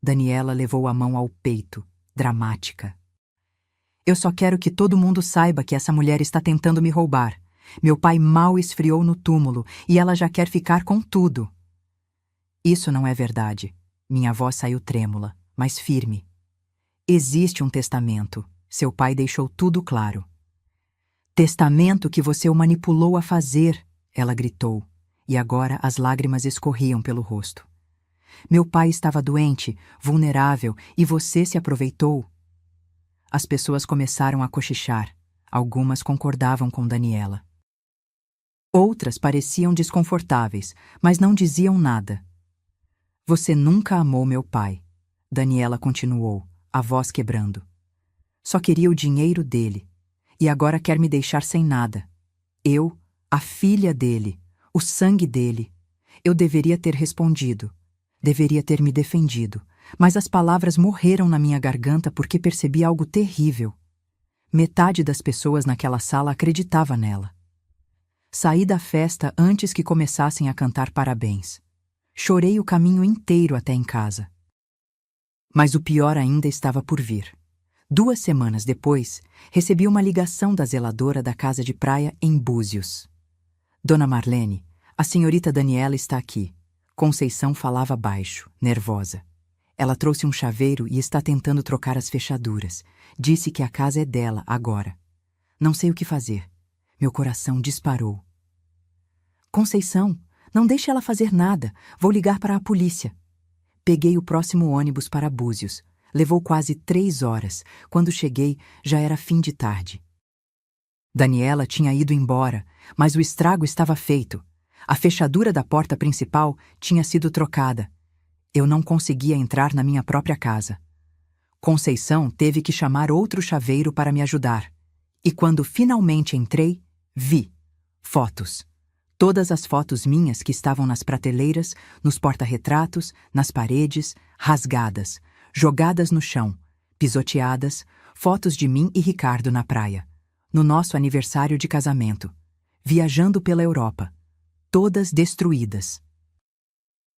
Daniela levou a mão ao peito, dramática. "Eu só quero que todo mundo saiba que essa mulher está tentando me roubar. Meu pai mal esfriou no túmulo e ela já quer ficar com tudo." "Isso não é verdade." Minha voz saiu trêmula, mas firme. "Existe um testamento. Seu pai deixou tudo claro." "Testamento que você o manipulou a fazer!" Ela gritou, e agora as lágrimas escorriam pelo rosto. "Meu pai estava doente, vulnerável, e você se aproveitou." As pessoas começaram a cochichar. Algumas concordavam com Daniela. Outras pareciam desconfortáveis, mas não diziam nada. "Você nunca amou meu pai." Daniela continuou, a voz quebrando. "Só queria o dinheiro dele. E agora quer me deixar sem nada. Eu, a filha dele, o sangue dele. Eu deveria ter respondido. Deveria ter me defendido. Mas as palavras morreram na minha garganta porque percebi algo terrível. Metade das pessoas naquela sala acreditava nela. Saí da festa antes que começassem a cantar parabéns. Chorei o caminho inteiro até em casa. Mas o pior ainda estava por vir. 2 semanas depois, recebi uma ligação da zeladora da casa de praia em Búzios. "Dona Marlene, a senhorita Daniela está aqui." Conceição falava baixo, nervosa. "Ela trouxe um chaveiro e está tentando trocar as fechaduras. Disse que a casa é dela agora. Não sei o que fazer." Meu coração disparou. "Conceição, não deixe ela fazer nada. Vou ligar para a polícia." Peguei o próximo ônibus para Búzios. Levou quase 3 horas. Quando cheguei, já era fim de tarde. Daniela tinha ido embora, mas o estrago estava feito. A fechadura da porta principal tinha sido trocada. Eu não conseguia entrar na minha própria casa. Conceição teve que chamar outro chaveiro para me ajudar. E quando finalmente entrei, vi fotos. Todas as fotos minhas que estavam nas prateleiras, nos porta-retratos, nas paredes, rasgadas, jogadas no chão, pisoteadas, fotos de mim e Ricardo na praia, no nosso aniversário de casamento, viajando pela Europa, todas destruídas.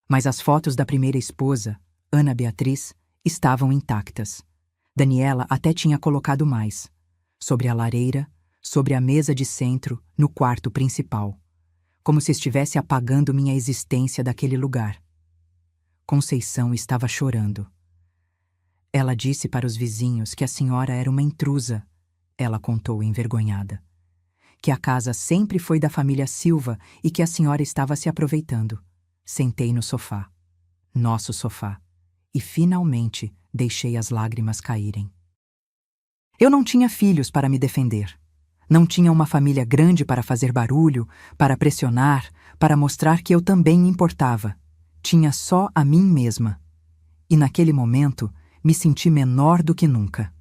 Mas as fotos da primeira esposa, Ana Beatriz, estavam intactas. Daniela até tinha colocado mais. Sobre a lareira, sobre a mesa de centro, no quarto principal. como se estivesse apagando minha existência daquele lugar. Conceição estava chorando. Ela disse para os vizinhos que a senhora era uma intrusa, ela contou envergonhada. Que a casa sempre foi da família Silva e que a senhora estava se aproveitando. Sentei no sofá, nosso sofá, e finalmente deixei as lágrimas caírem. Eu não tinha filhos para me defender. Não tinha uma família grande para fazer barulho, para pressionar, para mostrar que eu também me importava. Tinha só a mim mesma. E naquele momento, me senti menor do que nunca.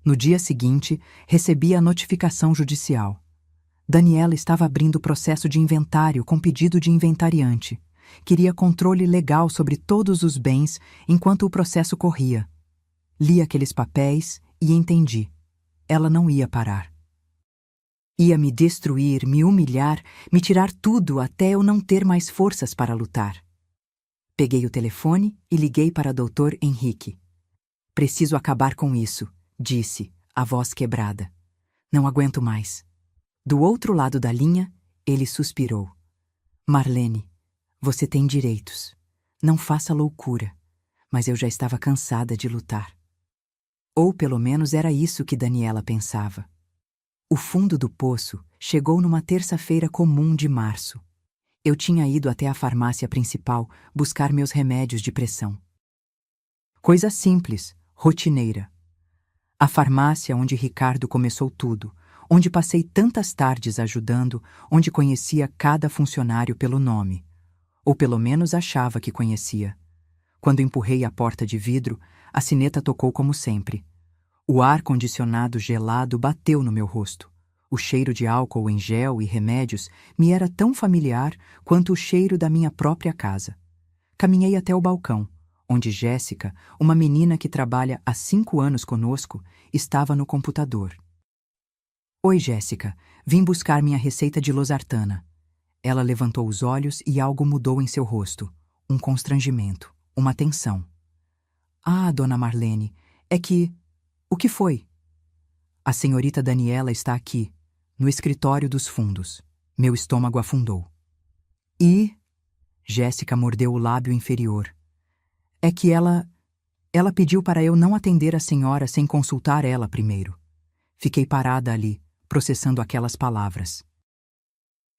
No dia seguinte, recebi a notificação judicial. Daniela estava abrindo o processo de inventário com pedido de inventariante. Queria controle legal sobre todos os bens enquanto o processo corria. Li aqueles papéis e entendi. Ela não ia parar. Ia me destruir, me humilhar, me tirar tudo até eu não ter mais forças para lutar. Peguei o telefone e liguei para Dr. Henrique. Preciso acabar com isso, disse, a voz quebrada. Não aguento mais. Do outro lado da linha, ele suspirou. Marlene, você tem direitos. Não faça loucura. Mas eu já estava cansada de lutar. Ou pelo menos era isso que Daniela pensava. O fundo do poço chegou numa terça-feira comum de março. Eu tinha ido até a farmácia principal buscar meus remédios de pressão. Coisa simples, rotineira. A farmácia onde Ricardo começou tudo, onde passei tantas tardes ajudando, onde conhecia cada funcionário pelo nome. Ou pelo menos achava que conhecia. Quando empurrei a porta de vidro, a sineta tocou como sempre. O ar-condicionado gelado bateu no meu rosto. O cheiro de álcool em gel e remédios me era tão familiar quanto o cheiro da minha própria casa. Caminhei até o balcão, onde Jéssica, uma menina que trabalha há 5 anos conosco, estava no computador. Oi, Jéssica. Vim buscar minha receita de losartana. Ela levantou os olhos e algo mudou em seu rosto. Um constrangimento, uma tensão. Ah, dona Marlene, é que... O que foi? A senhorita Daniela está aqui, no escritório dos fundos. Meu estômago afundou. E... Jéssica mordeu o lábio inferior. É que ela pediu para eu não atender a senhora sem consultar ela primeiro. Fiquei parada ali, processando aquelas palavras.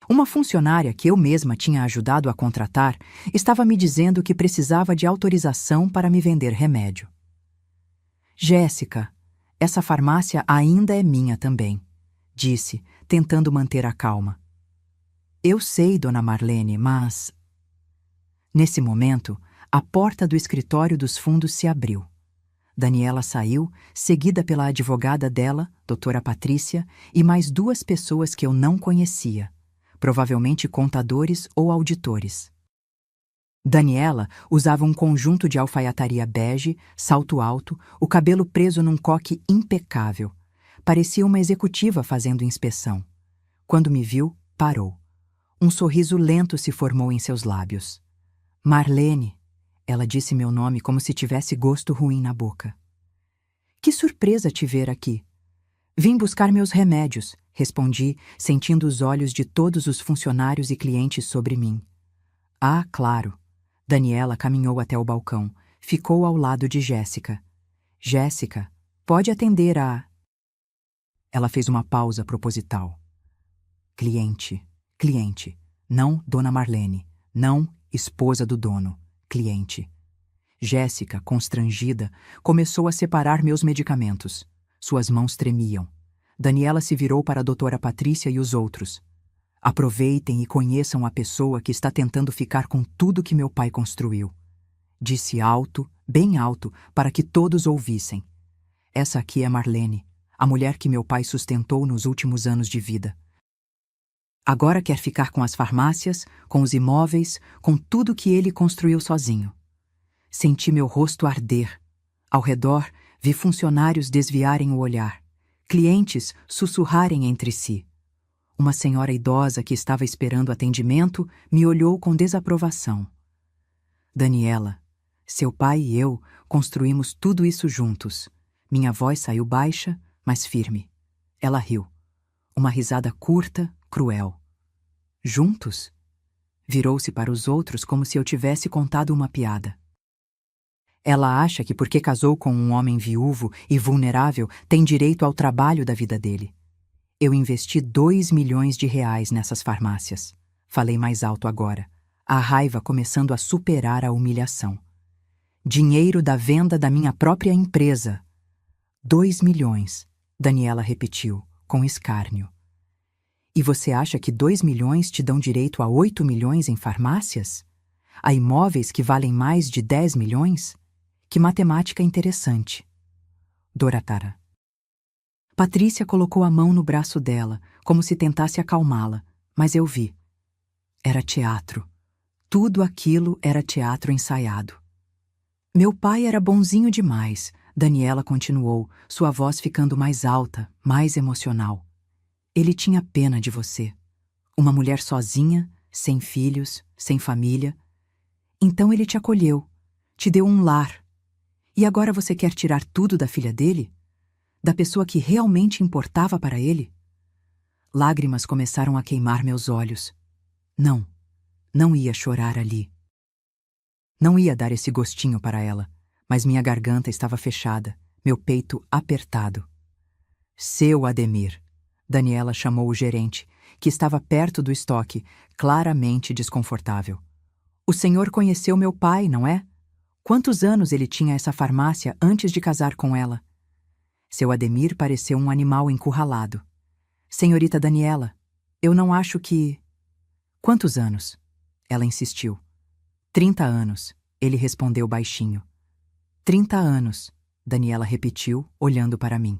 Uma funcionária que eu mesma tinha ajudado a contratar estava me dizendo que precisava de autorização para me vender remédio. Jéssica, essa farmácia ainda é minha também, disse, tentando manter a calma. Eu sei, dona Marlene, mas... Nesse momento, a porta do escritório dos fundos se abriu. Daniela saiu, seguida pela advogada dela, doutora Patrícia, e mais 2 pessoas que eu não conhecia, provavelmente contadores ou auditores. Daniela usava um conjunto de alfaiataria bege, salto alto, o cabelo preso num coque impecável. Parecia uma executiva fazendo inspeção. Quando me viu, parou. Um sorriso lento se formou em seus lábios. Marlene, ela disse meu nome como se tivesse gosto ruim na boca. Que surpresa te ver aqui. Vim buscar meus remédios, respondi, sentindo os olhos de todos os funcionários e clientes sobre mim. Ah, claro. Daniela caminhou até o balcão, ficou ao lado de Jéssica. Jéssica, pode atender a... Ela fez uma pausa proposital. Cliente, cliente. Não dona Marlene. Não esposa do dono. Cliente. Jéssica, constrangida, começou a separar meus medicamentos. Suas mãos tremiam. Daniela se virou para a doutora Patrícia e os outros. Aproveitem e conheçam a pessoa que está tentando ficar com tudo que meu pai construiu. Disse alto, bem alto, para que todos ouvissem. Essa aqui é Marlene, a mulher que meu pai sustentou nos últimos anos de vida. Agora quer ficar com as farmácias, com os imóveis, com tudo que ele construiu sozinho. Senti meu rosto arder. Ao redor, vi funcionários desviarem o olhar, clientes sussurrarem entre si. Uma senhora idosa que estava esperando atendimento me olhou com desaprovação. Daniela, seu pai e eu construímos tudo isso juntos. Minha voz saiu baixa, mas firme. Ela riu. Uma risada curta, cruel. Juntos? Virou-se para os outros como se eu tivesse contado uma piada. Ela acha que porque casou com um homem viúvo e vulnerável tem direito ao trabalho da vida dele. Eu investi 2 milhões de reais nessas farmácias. Falei mais alto agora, a raiva começando a superar a humilhação. Dinheiro da venda da minha própria empresa. 2 milhões, Daniela repetiu, com escárnio. E você acha que 2 milhões te dão direito a 8 milhões em farmácias? A imóveis que valem mais de 10 milhões? Que matemática interessante. Doratara. Patrícia colocou a mão no braço dela, como se tentasse acalmá-la, mas eu vi. Era teatro. Tudo aquilo era teatro ensaiado. Meu pai era bonzinho demais, Daniela continuou, sua voz ficando mais alta, mais emocional. Ele tinha pena de você. Uma mulher sozinha, sem filhos, sem família. Então ele te acolheu, te deu um lar. E agora você quer tirar tudo da filha dele? Da pessoa que realmente importava para ele? Lágrimas começaram a queimar meus olhos. Não ia chorar ali. Não ia dar esse gostinho para ela, mas minha garganta estava fechada, meu peito apertado. Seu Ademir, Daniela chamou o gerente, que estava perto do estoque, claramente desconfortável. O senhor conheceu meu pai, não é? Quantos anos ele tinha essa farmácia antes de casar com ela? Seu Ademir pareceu um animal encurralado. Senhorita Daniela, eu não acho que... Quantos anos? Ela insistiu. 30 anos, ele respondeu baixinho. 30 anos, Daniela repetiu, olhando para mim.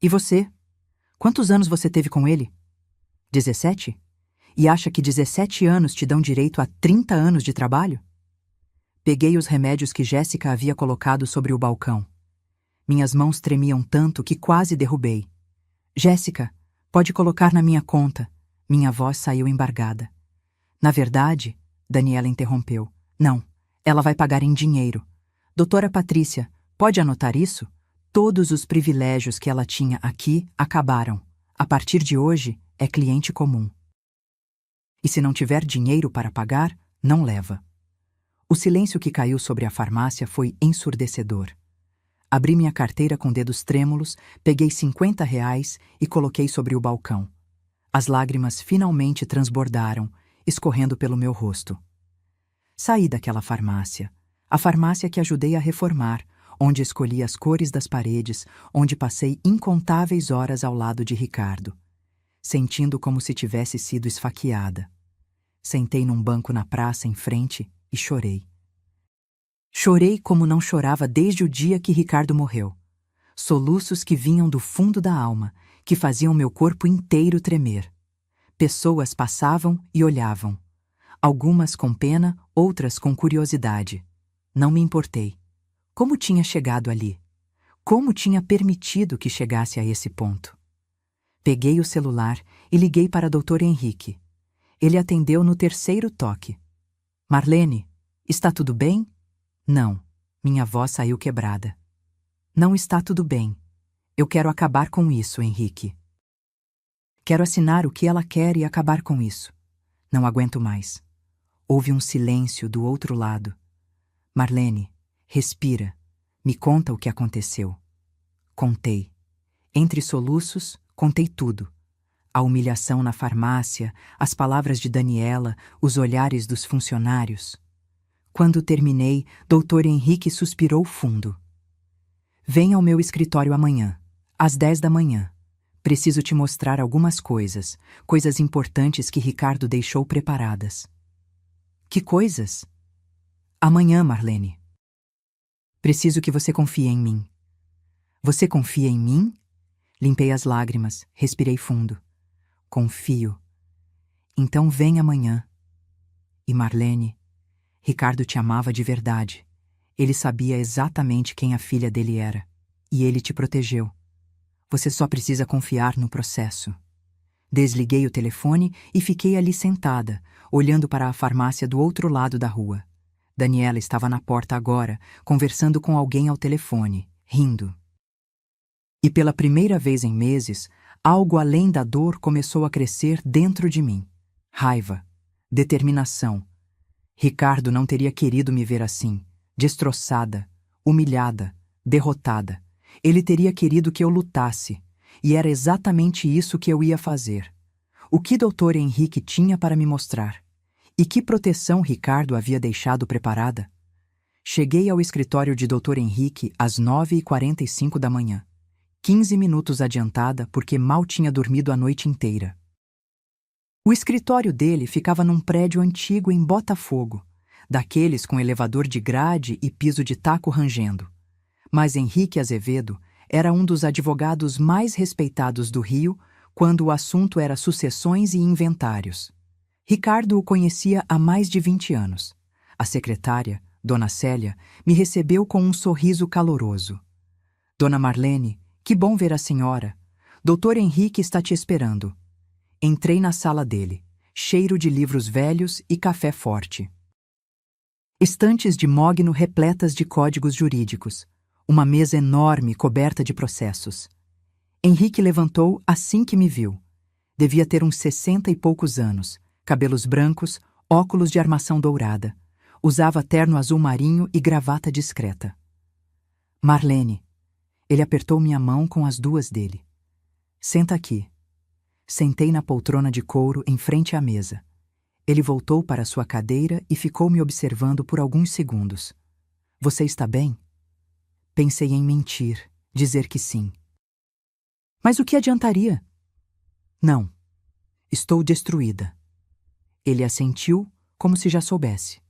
E você? Quantos anos você teve com ele? 17? E acha que 17 anos te dão direito a 30 anos de trabalho? Peguei os remédios que Jéssica havia colocado sobre o balcão. Minhas mãos tremiam tanto que quase derrubei. Jéssica, pode colocar na minha conta. Minha voz saiu embargada. Na verdade, Daniela interrompeu. Não, ela vai pagar em dinheiro. Doutora Patrícia, pode anotar isso? Todos os privilégios que ela tinha aqui acabaram. A partir de hoje, é cliente comum. E se não tiver dinheiro para pagar, não leva. O silêncio que caiu sobre a farmácia foi ensurdecedor. Abri minha carteira com dedos trêmulos, peguei 50 reais e coloquei sobre o balcão. As lágrimas finalmente transbordaram, escorrendo pelo meu rosto. Saí daquela farmácia, a farmácia que ajudei a reformar, onde escolhi as cores das paredes, onde passei incontáveis horas ao lado de Ricardo, sentindo como se tivesse sido esfaqueada. Sentei num banco na praça em frente e chorei. Chorei como não chorava desde o dia que Ricardo morreu. Soluços que vinham do fundo da alma, que faziam meu corpo inteiro tremer. Pessoas passavam e olhavam. Algumas com pena, outras com curiosidade. Não me importei. Como tinha chegado ali? Como tinha permitido que chegasse a esse ponto? Peguei o celular e liguei para Dr. Henrique. Ele atendeu no terceiro toque. Marlene, está tudo bem? Não, minha voz saiu quebrada. Não está tudo bem. Eu quero acabar com isso, Henrique. Quero assinar o que ela quer e acabar com isso. Não aguento mais. Houve um silêncio do outro lado. Marlene, respira. Me conta o que aconteceu. Contei. Entre soluços, contei tudo. A humilhação na farmácia, as palavras de Daniela, os olhares dos funcionários. Quando terminei, Dr. Henrique suspirou fundo. Venha ao meu escritório amanhã, às 10 da manhã. Preciso te mostrar algumas coisas, coisas importantes que Ricardo deixou preparadas. Que coisas? Amanhã, Marlene. Preciso que você confie em mim. Você confia em mim? Limpei as lágrimas, respirei fundo. Confio. Então vem amanhã. E Marlene, Ricardo te amava de verdade. Ele sabia exatamente quem a filha dele era. E ele te protegeu. Você só precisa confiar no processo. Desliguei o telefone e fiquei ali sentada, olhando para a farmácia do outro lado da rua. Daniela estava na porta agora, conversando com alguém ao telefone, rindo. E pela primeira vez em meses, algo além da dor começou a crescer dentro de mim. raiva, determinação. Ricardo não teria querido me ver assim, destroçada, humilhada, derrotada. Ele teria querido que eu lutasse, e era exatamente isso que eu ia fazer. O que Dr. Henrique tinha para me mostrar? E que proteção Ricardo havia deixado preparada? Cheguei ao escritório de Dr. Henrique às 9h45 da manhã, 15 minutos adiantada porque mal tinha dormido a noite inteira. O escritório dele ficava num prédio antigo em Botafogo, daqueles com elevador de grade e piso de taco rangendo. Mas Henrique Azevedo era um dos advogados mais respeitados do Rio quando o assunto era sucessões e inventários. Ricardo o conhecia há mais de 20 anos. A secretária, Dona Célia, me recebeu com um sorriso caloroso. Dona Marlene, que bom ver a senhora. Dr. Henrique está te esperando. Entrei na sala dele, cheiro de livros velhos e café forte. Estantes de mogno repletas de códigos jurídicos. Uma mesa enorme coberta de processos. Henrique levantou assim que me viu. Devia ter uns 60 e poucos anos, cabelos brancos, óculos de armação dourada. Usava terno azul marinho e gravata discreta. Marlene. Ele apertou minha mão com as duas dele. Senta aqui. Sentei na poltrona de couro em frente à mesa. Ele voltou para sua cadeira e ficou me observando por alguns segundos. Você está bem? Pensei em mentir, dizer que sim. Mas o que adiantaria? Não. Estou destruída. Ele assentiu, como se já soubesse.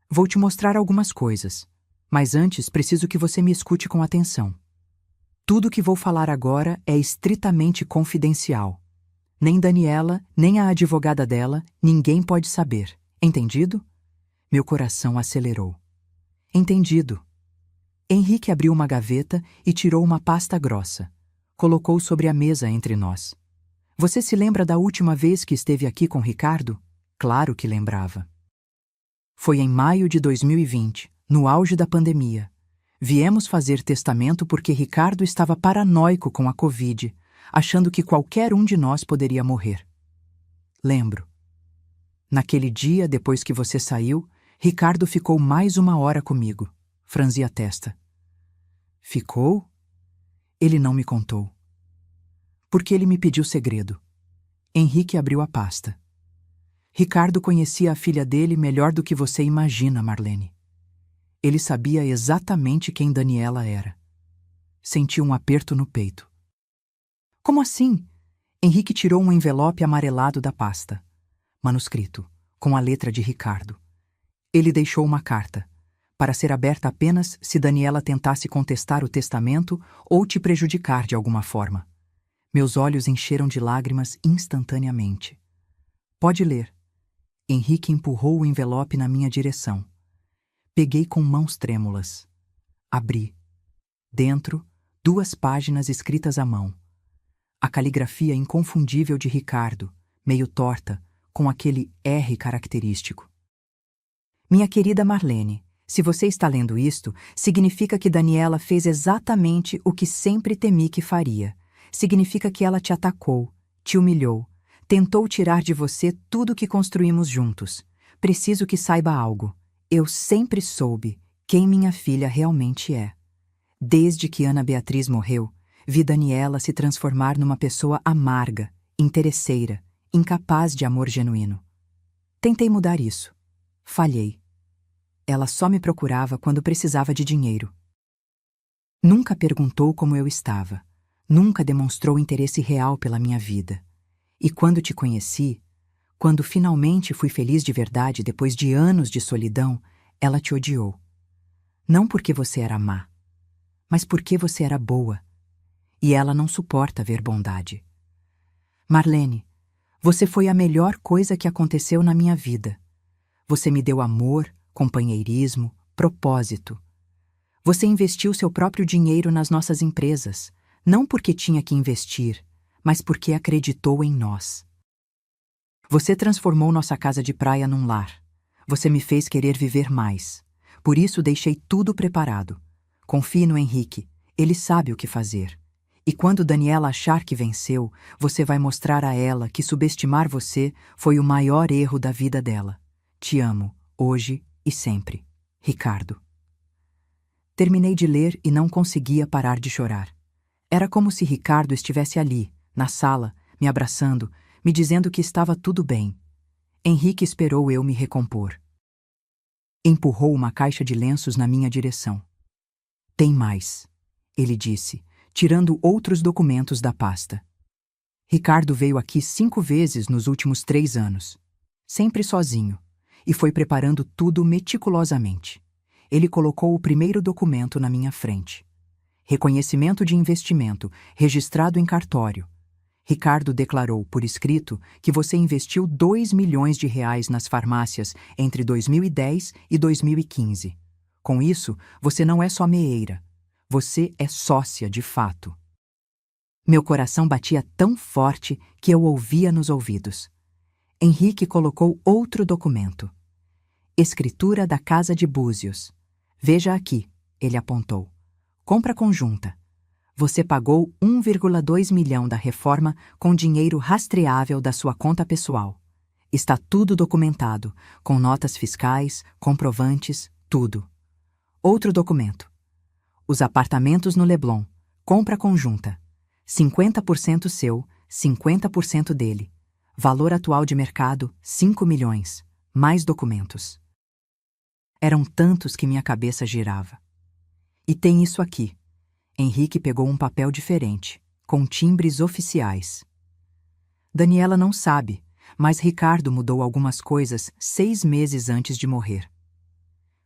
Vou te mostrar algumas coisas, mas antes preciso que você me escute com atenção. Tudo o que vou falar agora é estritamente confidencial. Nem Daniela, nem a advogada dela, ninguém pode saber. Entendido? Meu coração acelerou. Entendido. Henrique abriu uma gaveta e tirou uma pasta grossa. Colocou sobre a mesa entre nós. Você se lembra da última vez que esteve aqui com Ricardo? Claro que lembrava. Foi em maio de 2020, no auge da pandemia. Viemos fazer testamento porque Ricardo estava paranoico com a Covid, achando que qualquer um de nós poderia morrer. Lembro. Naquele dia, depois que você saiu, Ricardo ficou mais 1 hora comigo. Franzi a testa. Ficou? Ele não me contou. Porque ele me pediu segredo. Henrique abriu a pasta. Ricardo conhecia a filha dele melhor do que você imagina, Marlene. Ele sabia exatamente quem Daniela era. Senti um aperto no peito. Como assim? Henrique tirou um envelope amarelado da pasta. Manuscrito, com a letra de Ricardo. Ele deixou uma carta, para ser aberta apenas se Daniela tentasse contestar o testamento ou te prejudicar de alguma forma. Meus olhos encheram de lágrimas instantaneamente. Pode ler. Henrique empurrou o envelope na minha direção. Peguei com mãos trêmulas. Abri. Dentro, 2 páginas escritas à mão. A caligrafia inconfundível de Ricardo, meio torta, com aquele R característico. Minha querida Marlene, se você está lendo isto, significa que Daniela fez exatamente o que sempre temi que faria. Significa que ela te atacou, te humilhou, tentou tirar de você tudo que construímos juntos. Preciso que saiba algo. Eu sempre soube quem minha filha realmente é. Desde que Ana Beatriz morreu, vi Daniela se transformar numa pessoa amarga, interesseira, incapaz de amor genuíno. Tentei mudar isso. Falhei. Ela só me procurava quando precisava de dinheiro. Nunca perguntou como eu estava. Nunca demonstrou interesse real pela minha vida. E quando te conheci, quando finalmente fui feliz de verdade depois de anos de solidão, ela te odiou. Não porque você era má, mas porque você era boa. E ela não suporta ver bondade. Marlene, você foi a melhor coisa que aconteceu na minha vida. Você me deu amor, companheirismo, propósito. Você investiu seu próprio dinheiro nas nossas empresas, não porque tinha que investir, mas porque acreditou em nós. Você transformou nossa casa de praia num lar. Você me fez querer viver mais. Por isso deixei tudo preparado. Confie no Henrique, ele sabe o que fazer. E quando Daniela achar que venceu, você vai mostrar a ela que subestimar você foi o maior erro da vida dela. Te amo, hoje e sempre. Ricardo. Terminei de ler e não conseguia parar de chorar. Era como se Ricardo estivesse ali, na sala, me abraçando, me dizendo que estava tudo bem. Henrique esperou eu me recompor. Empurrou uma caixa de lenços na minha direção. Tem mais, ele disse, tirando outros documentos da pasta. Ricardo veio aqui 5 vezes nos últimos 3 anos. Sempre sozinho. E foi preparando tudo meticulosamente. Ele colocou o primeiro documento na minha frente. Reconhecimento de investimento, registrado em cartório. Ricardo declarou por escrito que você investiu R$ 2 milhões nas farmácias entre 2010 e 2015. Com isso, você não é só meeira. Você é sócia de fato. Meu coração batia tão forte que eu ouvia nos ouvidos. Henrique colocou outro documento. Escritura da Casa de Búzios. Veja aqui, ele apontou. Compra conjunta. Você pagou 1,2 milhão da reforma com dinheiro rastreável da sua conta pessoal. Está tudo documentado, com notas fiscais, comprovantes, tudo. Outro documento. Os apartamentos no Leblon. Compra conjunta. 50% seu, 50% dele. Valor atual de mercado, 5 milhões. Mais documentos. Eram tantos que minha cabeça girava. E tem isso aqui. Henrique pegou um papel diferente, com timbres oficiais. Daniela não sabe, mas Ricardo mudou algumas coisas 6 meses antes de morrer.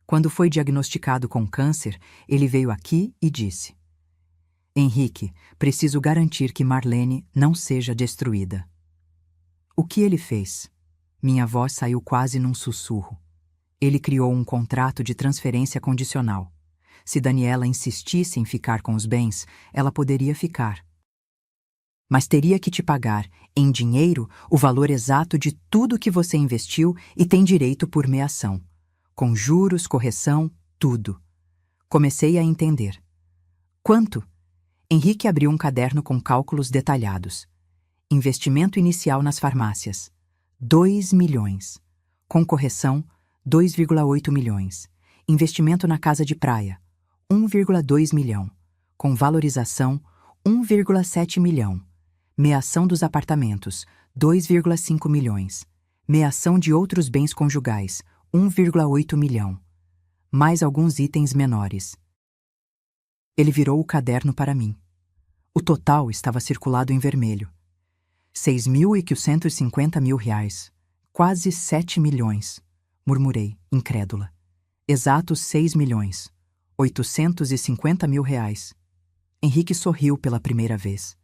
Quando foi diagnosticado com câncer, ele veio aqui e disse: Henrique, preciso garantir que Marlene não seja destruída. O que ele fez? Minha voz saiu quase num sussurro. Ele criou um contrato de transferência condicional. Se Daniela insistisse em ficar com os bens, ela poderia ficar. Mas teria que te pagar, em dinheiro, o valor exato de tudo que você investiu e tem direito por meação. Com juros, correção, tudo. Comecei a entender. Quanto? Henrique abriu um caderno com cálculos detalhados. Investimento inicial nas farmácias. 2 milhões. Com correção, 2,8 milhões. Investimento na casa de praia. 1,2 milhão. Com valorização, 1,7 milhão. Meação dos apartamentos, 2,5 milhões. Meação de outros bens conjugais, 1,8 milhão. Mais alguns itens menores. Ele virou o caderno para mim. O total estava circulado em vermelho. 6.850 mil reais. Quase 7 milhões. Murmurei, incrédula. Exatos 6 milhões. 850 mil reais. Henrique sorriu pela primeira vez.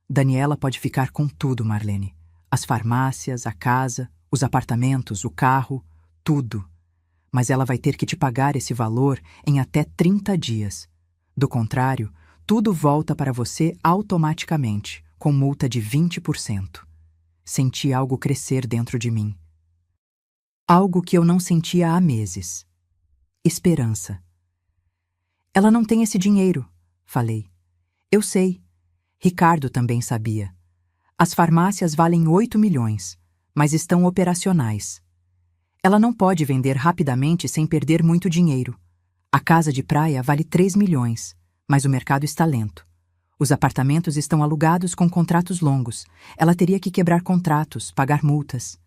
Daniela pode ficar com tudo, Marlene. As farmácias, a casa, os apartamentos, o carro, tudo. Mas ela vai ter que te pagar esse valor em até 30 dias. Do contrário, tudo volta para você automaticamente, com multa de 20%. Senti algo crescer dentro de mim. Algo que eu não sentia há meses. Esperança. Ela não tem esse dinheiro, falei. Eu sei. Ricardo também sabia. As farmácias valem 8 milhões, mas estão operacionais. Ela não pode vender rapidamente sem perder muito dinheiro. A casa de praia vale 3 milhões, mas o mercado está lento. Os apartamentos estão alugados com contratos longos. Ela teria que quebrar contratos, pagar multas.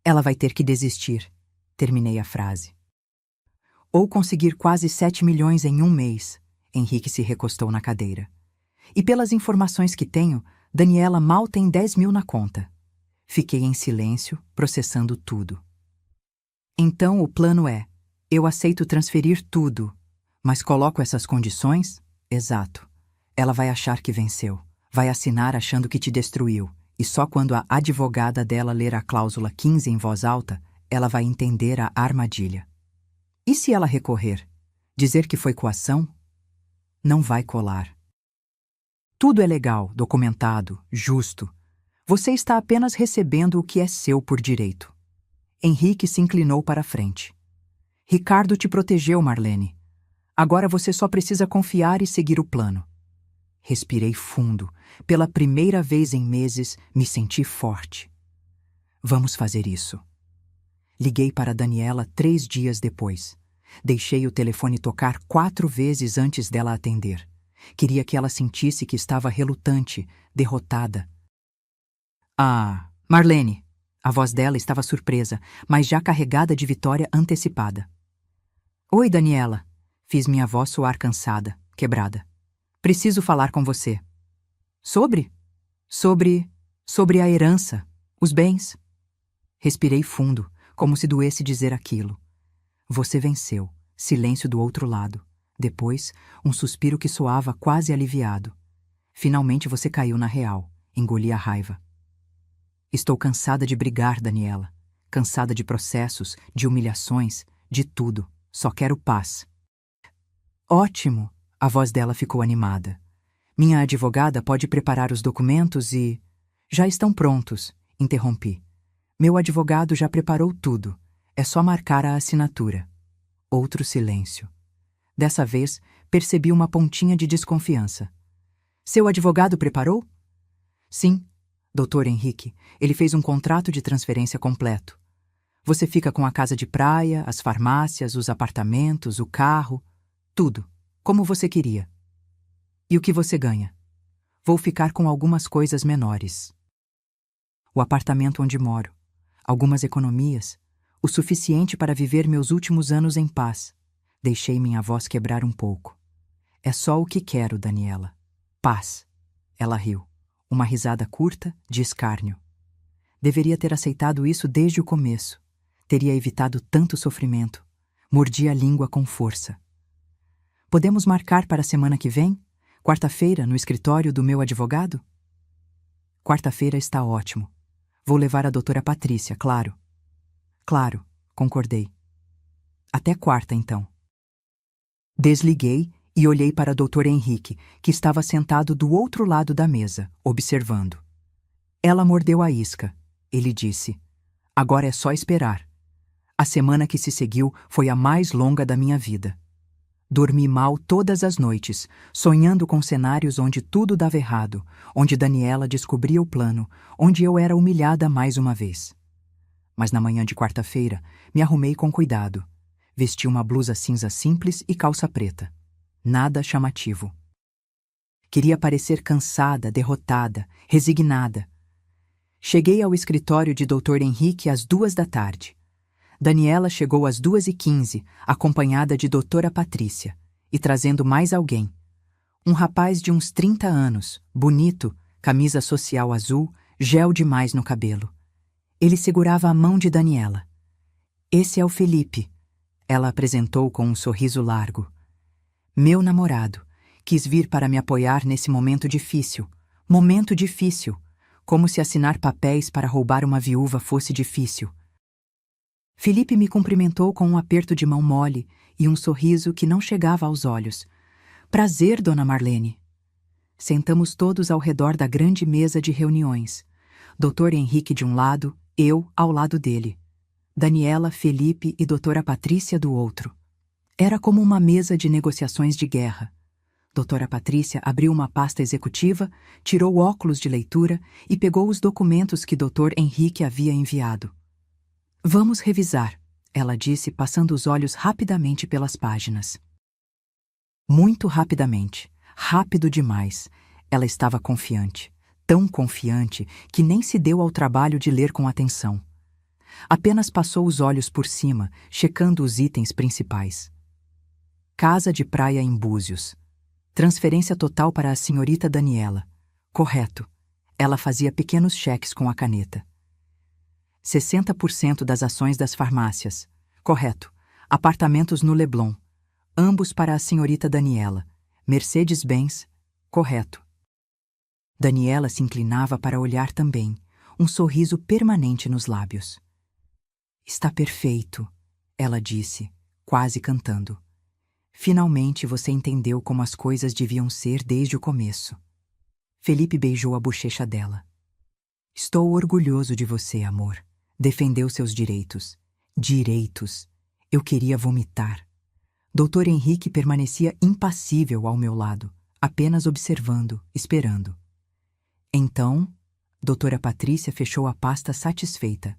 Ela vai ter que desistir, terminei a frase. Ou conseguir quase 7 milhões em um mês, Henrique se recostou na cadeira. E pelas informações que tenho, Daniela mal tem 10 mil na conta. Fiquei em silêncio, processando tudo. Então o plano é, eu aceito transferir tudo, mas coloco essas condições? Exato. Ela vai achar que venceu, vai assinar achando que te destruiu. E só quando a advogada dela ler a cláusula 15 em voz alta, ela vai entender a armadilha. E se ela recorrer? Dizer que foi coação? Não vai colar. Tudo é legal, documentado, justo. Você está apenas recebendo o que é seu por direito. Henrique se inclinou para a frente. Ricardo te protegeu, Marlene. Agora você só precisa confiar e seguir o plano. Respirei fundo. Pela primeira vez em meses, me senti forte. Vamos fazer isso. Liguei para Daniela 3 dias depois. Deixei o telefone tocar 4 vezes antes dela atender. Queria que ela sentisse que estava relutante, derrotada. Ah, Marlene! A voz dela estava surpresa, mas já carregada de vitória antecipada. Oi, Daniela. Fiz minha voz soar cansada, quebrada. Preciso falar com você. Sobre? Sobre a herança, os bens. Respirei fundo, como se doesse dizer aquilo. Você venceu. Silêncio do outro lado. Depois, um suspiro que soava quase aliviado. Finalmente você caiu na real. Engoli a raiva. Estou cansada de brigar, Daniela. Cansada de processos, de humilhações, de tudo. Só quero paz. Ótimo! A voz dela ficou animada. Minha advogada pode preparar os documentos e... Já estão prontos, interrompi. Meu advogado já preparou tudo. É só marcar a assinatura. Outro silêncio. Dessa vez, percebi uma pontinha de desconfiança. Seu advogado preparou? Sim, Dr. Henrique. Ele fez um contrato de transferência completo. Você fica com a casa de praia, as farmácias, os apartamentos, o carro, tudo, como você queria. E o que você ganha? Vou ficar com algumas coisas menores. O apartamento onde moro, algumas economias, o suficiente para viver meus últimos anos em paz. Deixei minha voz quebrar um pouco. É só o que quero, Daniela. Paz. Ela riu. Uma risada curta, de escárnio. Deveria ter aceitado isso desde o começo. Teria evitado tanto sofrimento. Mordi a língua com força. Podemos marcar para a semana que vem? Quarta-feira, no escritório do meu advogado? Quarta-feira está ótimo. Vou levar a doutora Patrícia, claro. Claro, concordei. Até quarta, então. Desliguei e olhei para Dr. Henrique, que estava sentado do outro lado da mesa, observando. Ela mordeu a isca. Ele disse, agora é só esperar. A semana que se seguiu foi a mais longa da minha vida. Dormi mal todas as noites, sonhando com cenários onde tudo dava errado, onde Daniela descobria o plano, onde eu era humilhada mais uma vez. Mas na manhã de quarta-feira, me arrumei com cuidado. Vesti uma blusa cinza simples e calça preta. Nada chamativo. Queria parecer cansada, derrotada, resignada. Cheguei ao escritório de Dr. Henrique às 14h. Daniela chegou às 2h15, acompanhada de doutora Patrícia, e trazendo mais alguém. Um rapaz de uns 30 anos, bonito, camisa social azul, gel demais no cabelo. Ele segurava a mão de Daniela. Esse é o Felipe, ela apresentou com um sorriso largo. Meu namorado, quis vir para me apoiar nesse momento difícil, como se assinar papéis para roubar uma viúva fosse difícil. Felipe me cumprimentou com um aperto de mão mole e um sorriso que não chegava aos olhos. Prazer, dona Marlene. Sentamos todos ao redor da grande mesa de reuniões. Dr. Henrique de um lado, eu ao lado dele. Daniela, Felipe e doutora Patrícia do outro. Era como uma mesa de negociações de guerra. Doutora Patrícia abriu uma pasta executiva, tirou óculos de leitura e pegou os documentos que Dr. Henrique havia enviado. Vamos revisar, ela disse, passando os olhos rapidamente pelas páginas. Muito rapidamente, rápido demais. Ela estava confiante, tão confiante que nem se deu ao trabalho de ler com atenção. Apenas passou os olhos por cima, checando os itens principais. Casa de praia em Búzios. Transferência total para a senhorita Daniela. Correto. Ela fazia pequenos cheques com a caneta. 60% das ações das farmácias. Correto. Apartamentos no Leblon. Ambos para a senhorita Daniela. Mercedes-Benz. Correto. Daniela se inclinava para olhar também, um sorriso permanente nos lábios. Está perfeito, ela disse, quase cantando. Finalmente você entendeu como as coisas deviam ser desde o começo. Felipe beijou a bochecha dela. Estou orgulhoso de você, amor. Defendeu seus direitos. Direitos. Eu queria vomitar. Dr. Henrique permanecia impassível ao meu lado, apenas observando, esperando. Então, doutora Patrícia fechou a pasta satisfeita.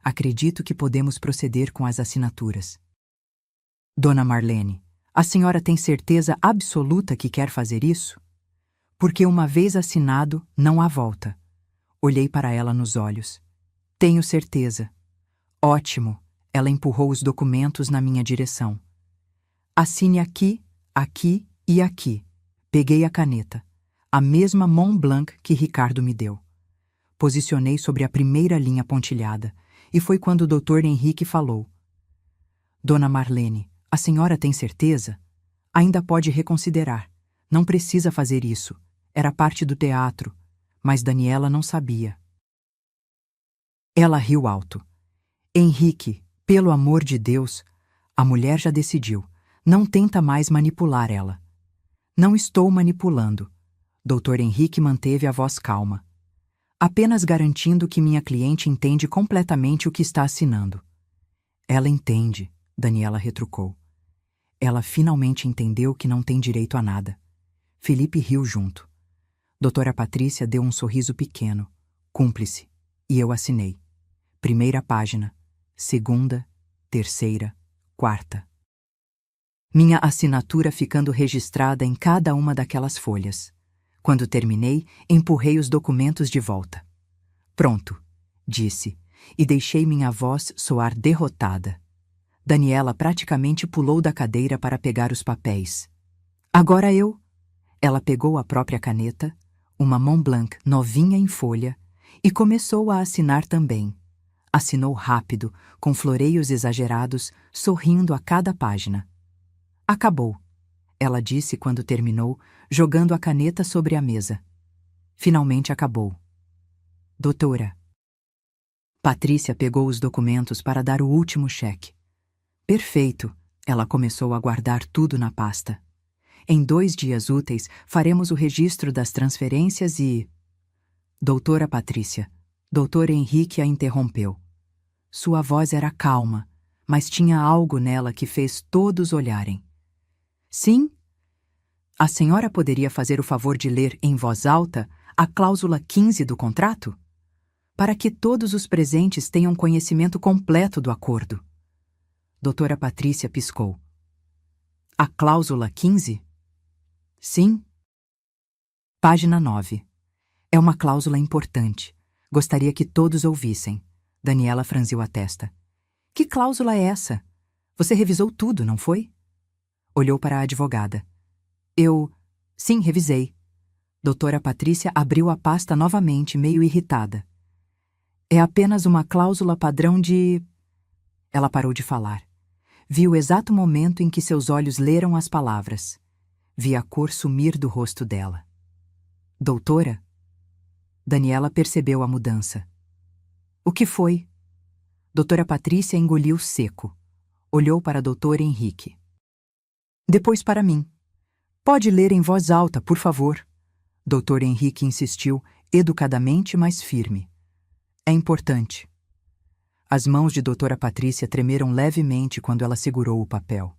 Acredito que podemos proceder com as assinaturas. Dona Marlene, a senhora tem certeza absoluta que quer fazer isso? Porque uma vez assinado, não há volta. Olhei para ela nos olhos. Tenho certeza. Ótimo. Ela empurrou os documentos na minha direção. Assine aqui, aqui e aqui. Peguei a caneta, a mesma Mont Blanc que Ricardo me deu. Posicionei sobre a primeira linha pontilhada, e foi quando o Dr. Henrique falou. Dona Marlene, a senhora tem certeza? Ainda pode reconsiderar. Não precisa fazer isso. Era parte do teatro, mas Daniela não sabia. Ela riu alto. Henrique, pelo amor de Deus, a mulher já decidiu. Não tenta mais manipular ela. Não estou manipulando. Dr. Henrique manteve a voz calma. Apenas garantindo que minha cliente entende completamente o que está assinando. Ela entende, Daniela retrucou. Ela finalmente entendeu que não tem direito a nada. Felipe riu junto. Doutora Patrícia deu um sorriso pequeno, cúmplice, e eu assinei. Primeira página, segunda, terceira, quarta. Minha assinatura ficando registrada em cada uma daquelas folhas. Quando terminei, empurrei os documentos de volta. Pronto, disse, e deixei minha voz soar derrotada. Daniela praticamente pulou da cadeira para pegar os papéis. Agora eu. Ela pegou a própria caneta, uma Mont Blanc novinha em folha, e começou a assinar também. Assinou rápido, com floreios exagerados, sorrindo a cada página. Acabou, ela disse quando terminou, jogando a caneta sobre a mesa. Finalmente acabou. Doutora. Patrícia pegou os documentos para dar o último cheque. Perfeito, ela começou a guardar tudo na pasta. Em 2 dias úteis, faremos o registro das transferências e... Doutora Patrícia, Dr. Henrique a interrompeu. Sua voz era calma, mas tinha algo nela que fez todos olharem. Sim? A senhora poderia fazer o favor de ler em voz alta a cláusula 15 do contrato? Para que todos os presentes tenham conhecimento completo do acordo. Doutora Patrícia piscou. A cláusula 15? Sim. Página 9. É uma cláusula importante. Gostaria que todos ouvissem. Daniela franziu a testa. Que cláusula é essa? Você revisou tudo, não foi? Olhou para a advogada. Sim, revisei. Doutora Patrícia abriu a pasta novamente, meio irritada. É apenas uma cláusula padrão de... Ela parou de falar. Vi o exato momento em que seus olhos leram as palavras. Vi a cor sumir do rosto dela. Doutora? Daniela percebeu a mudança. O que foi? Doutora Patrícia engoliu seco. Olhou para Dr. Henrique. Depois para mim. Pode ler em voz alta, por favor. Dr. Henrique insistiu, educadamente, mas firme. É importante. As mãos de doutora Patrícia tremeram levemente quando ela segurou o papel.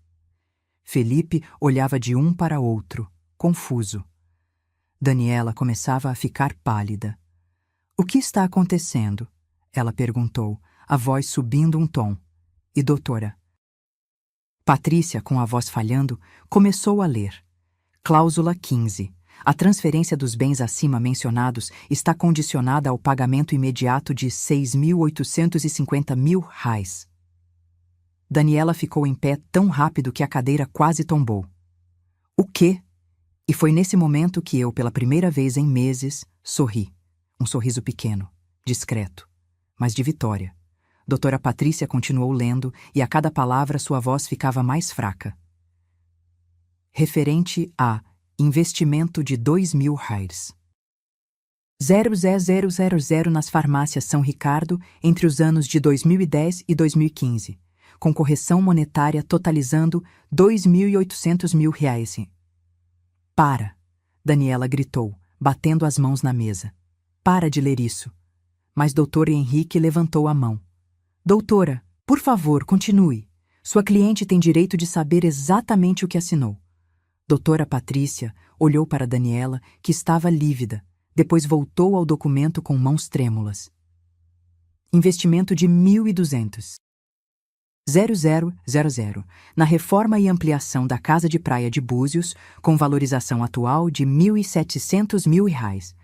Felipe olhava de um para outro, confuso. Daniela começava a ficar pálida. O que está acontecendo? Ela perguntou, a voz subindo um tom. E doutora? Patrícia, com a voz falhando, começou a ler. Cláusula 15. A transferência dos bens acima mencionados está condicionada ao pagamento imediato de R$6.850.000. Daniela ficou em pé tão rápido que a cadeira quase tombou. O quê? E foi nesse momento que eu, pela primeira vez em meses, sorri. Um sorriso pequeno, discreto, mas de vitória. Doutora Patrícia continuou lendo e a cada palavra sua voz ficava mais fraca. Referente a investimento de R$2.000. 00000 nas farmácias São Ricardo entre os anos de 2010 e 2015, com correção monetária totalizando R$2.800.000. Para! Daniela gritou, batendo as mãos na mesa. Para de ler isso. Mas Dr. Henrique levantou a mão. Doutora, por favor, continue. Sua cliente tem direito de saber exatamente o que assinou. Doutora Patrícia olhou para Daniela, que estava lívida, depois voltou ao documento com mãos trêmulas. Investimento de 1.200. 0000, na reforma e ampliação da Casa de Praia de Búzios, com valorização atual de R$ 1.700.000.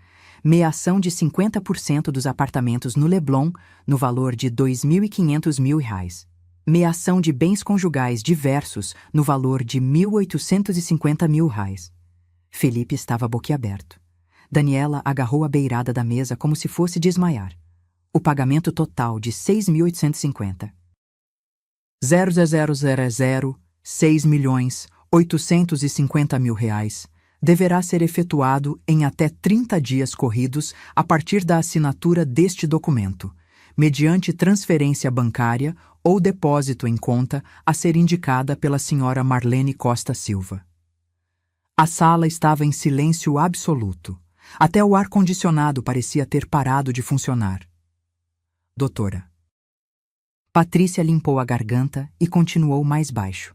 Meação de 50% dos apartamentos no Leblon, no valor de R$ 2.500.000. Meação de bens conjugais diversos, no valor de R$ 1.850.000. Felipe estava boquiaberto. Daniela agarrou a beirada da mesa como se fosse desmaiar. O pagamento total de R$ 6.850. 6.850.000 reais deverá ser efetuado em até 30 dias corridos a partir da assinatura deste documento, mediante transferência bancária ou depósito em conta a ser indicada pela senhora Marlene Costa Silva. A sala estava em silêncio absoluto. Até o ar-condicionado parecia ter parado de funcionar. Doutora. Patrícia limpou a garganta e continuou mais baixo.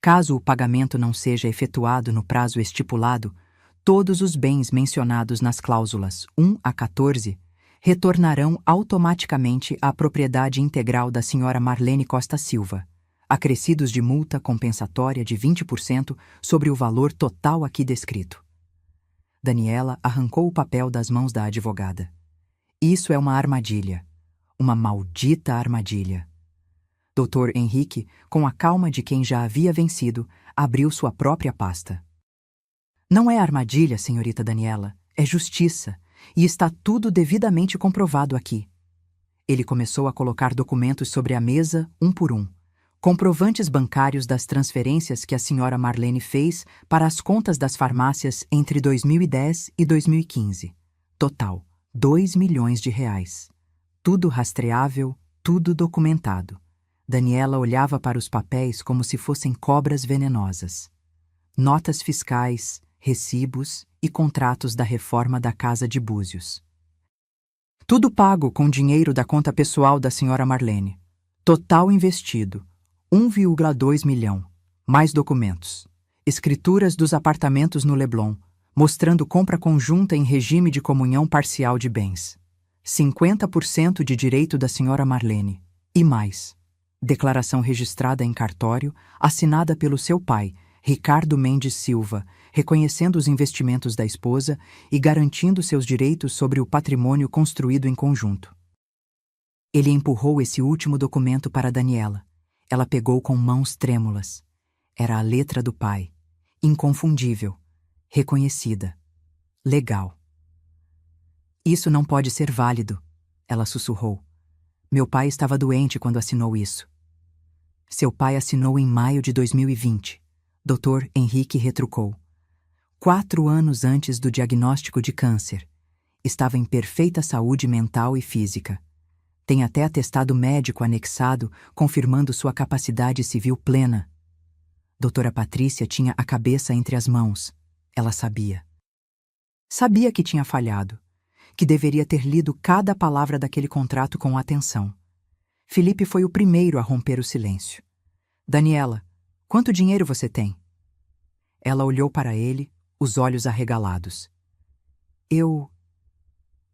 Caso o pagamento não seja efetuado no prazo estipulado, todos os bens mencionados nas cláusulas 1 a 14 retornarão automaticamente à propriedade integral da senhora Marlene Costa Silva, acrescidos de multa compensatória de 20% sobre o valor total aqui descrito. Daniela arrancou o papel das mãos da advogada. Isso é uma armadilha. Uma maldita armadilha. Dr. Henrique, com a calma de quem já havia vencido, abriu sua própria pasta. Não é armadilha, senhorita Daniela, é justiça, e está tudo devidamente comprovado aqui. Ele começou a colocar documentos sobre a mesa, um por um. Comprovantes bancários das transferências que a senhora Marlene fez para as contas das farmácias entre 2010 e 2015. Total, R$ 2 milhões. Tudo rastreável, tudo documentado. Daniela olhava para os papéis como se fossem cobras venenosas. Notas fiscais, recibos e contratos da reforma da Casa de Búzios. Tudo pago com dinheiro da conta pessoal da senhora Marlene. Total investido, 1,2 milhão. Mais documentos. Escrituras dos apartamentos no Leblon, mostrando compra conjunta em regime de comunhão parcial de bens. 50% de direito da senhora Marlene. E mais. Declaração registrada em cartório, assinada pelo seu pai, Ricardo Mendes Silva, reconhecendo os investimentos da esposa e garantindo seus direitos sobre o patrimônio construído em conjunto. Ele empurrou esse último documento para Daniela. Ela pegou com mãos trêmulas. Era a letra do pai. Inconfundível. Reconhecida. Legal. Isso não pode ser válido, ela sussurrou. Meu pai estava doente quando assinou isso. Seu pai assinou em maio de 2020. Dr. Henrique retrucou. 4 anos antes do diagnóstico de câncer. Estava em perfeita saúde mental e física. Tem até atestado médico anexado confirmando sua capacidade civil plena. Doutora Patrícia tinha a cabeça entre as mãos. Ela sabia. Sabia que tinha falhado, que deveria ter lido cada palavra daquele contrato com atenção. Felipe foi o primeiro a romper o silêncio. Daniela, quanto dinheiro você tem? Ela olhou para ele, os olhos arregalados. Eu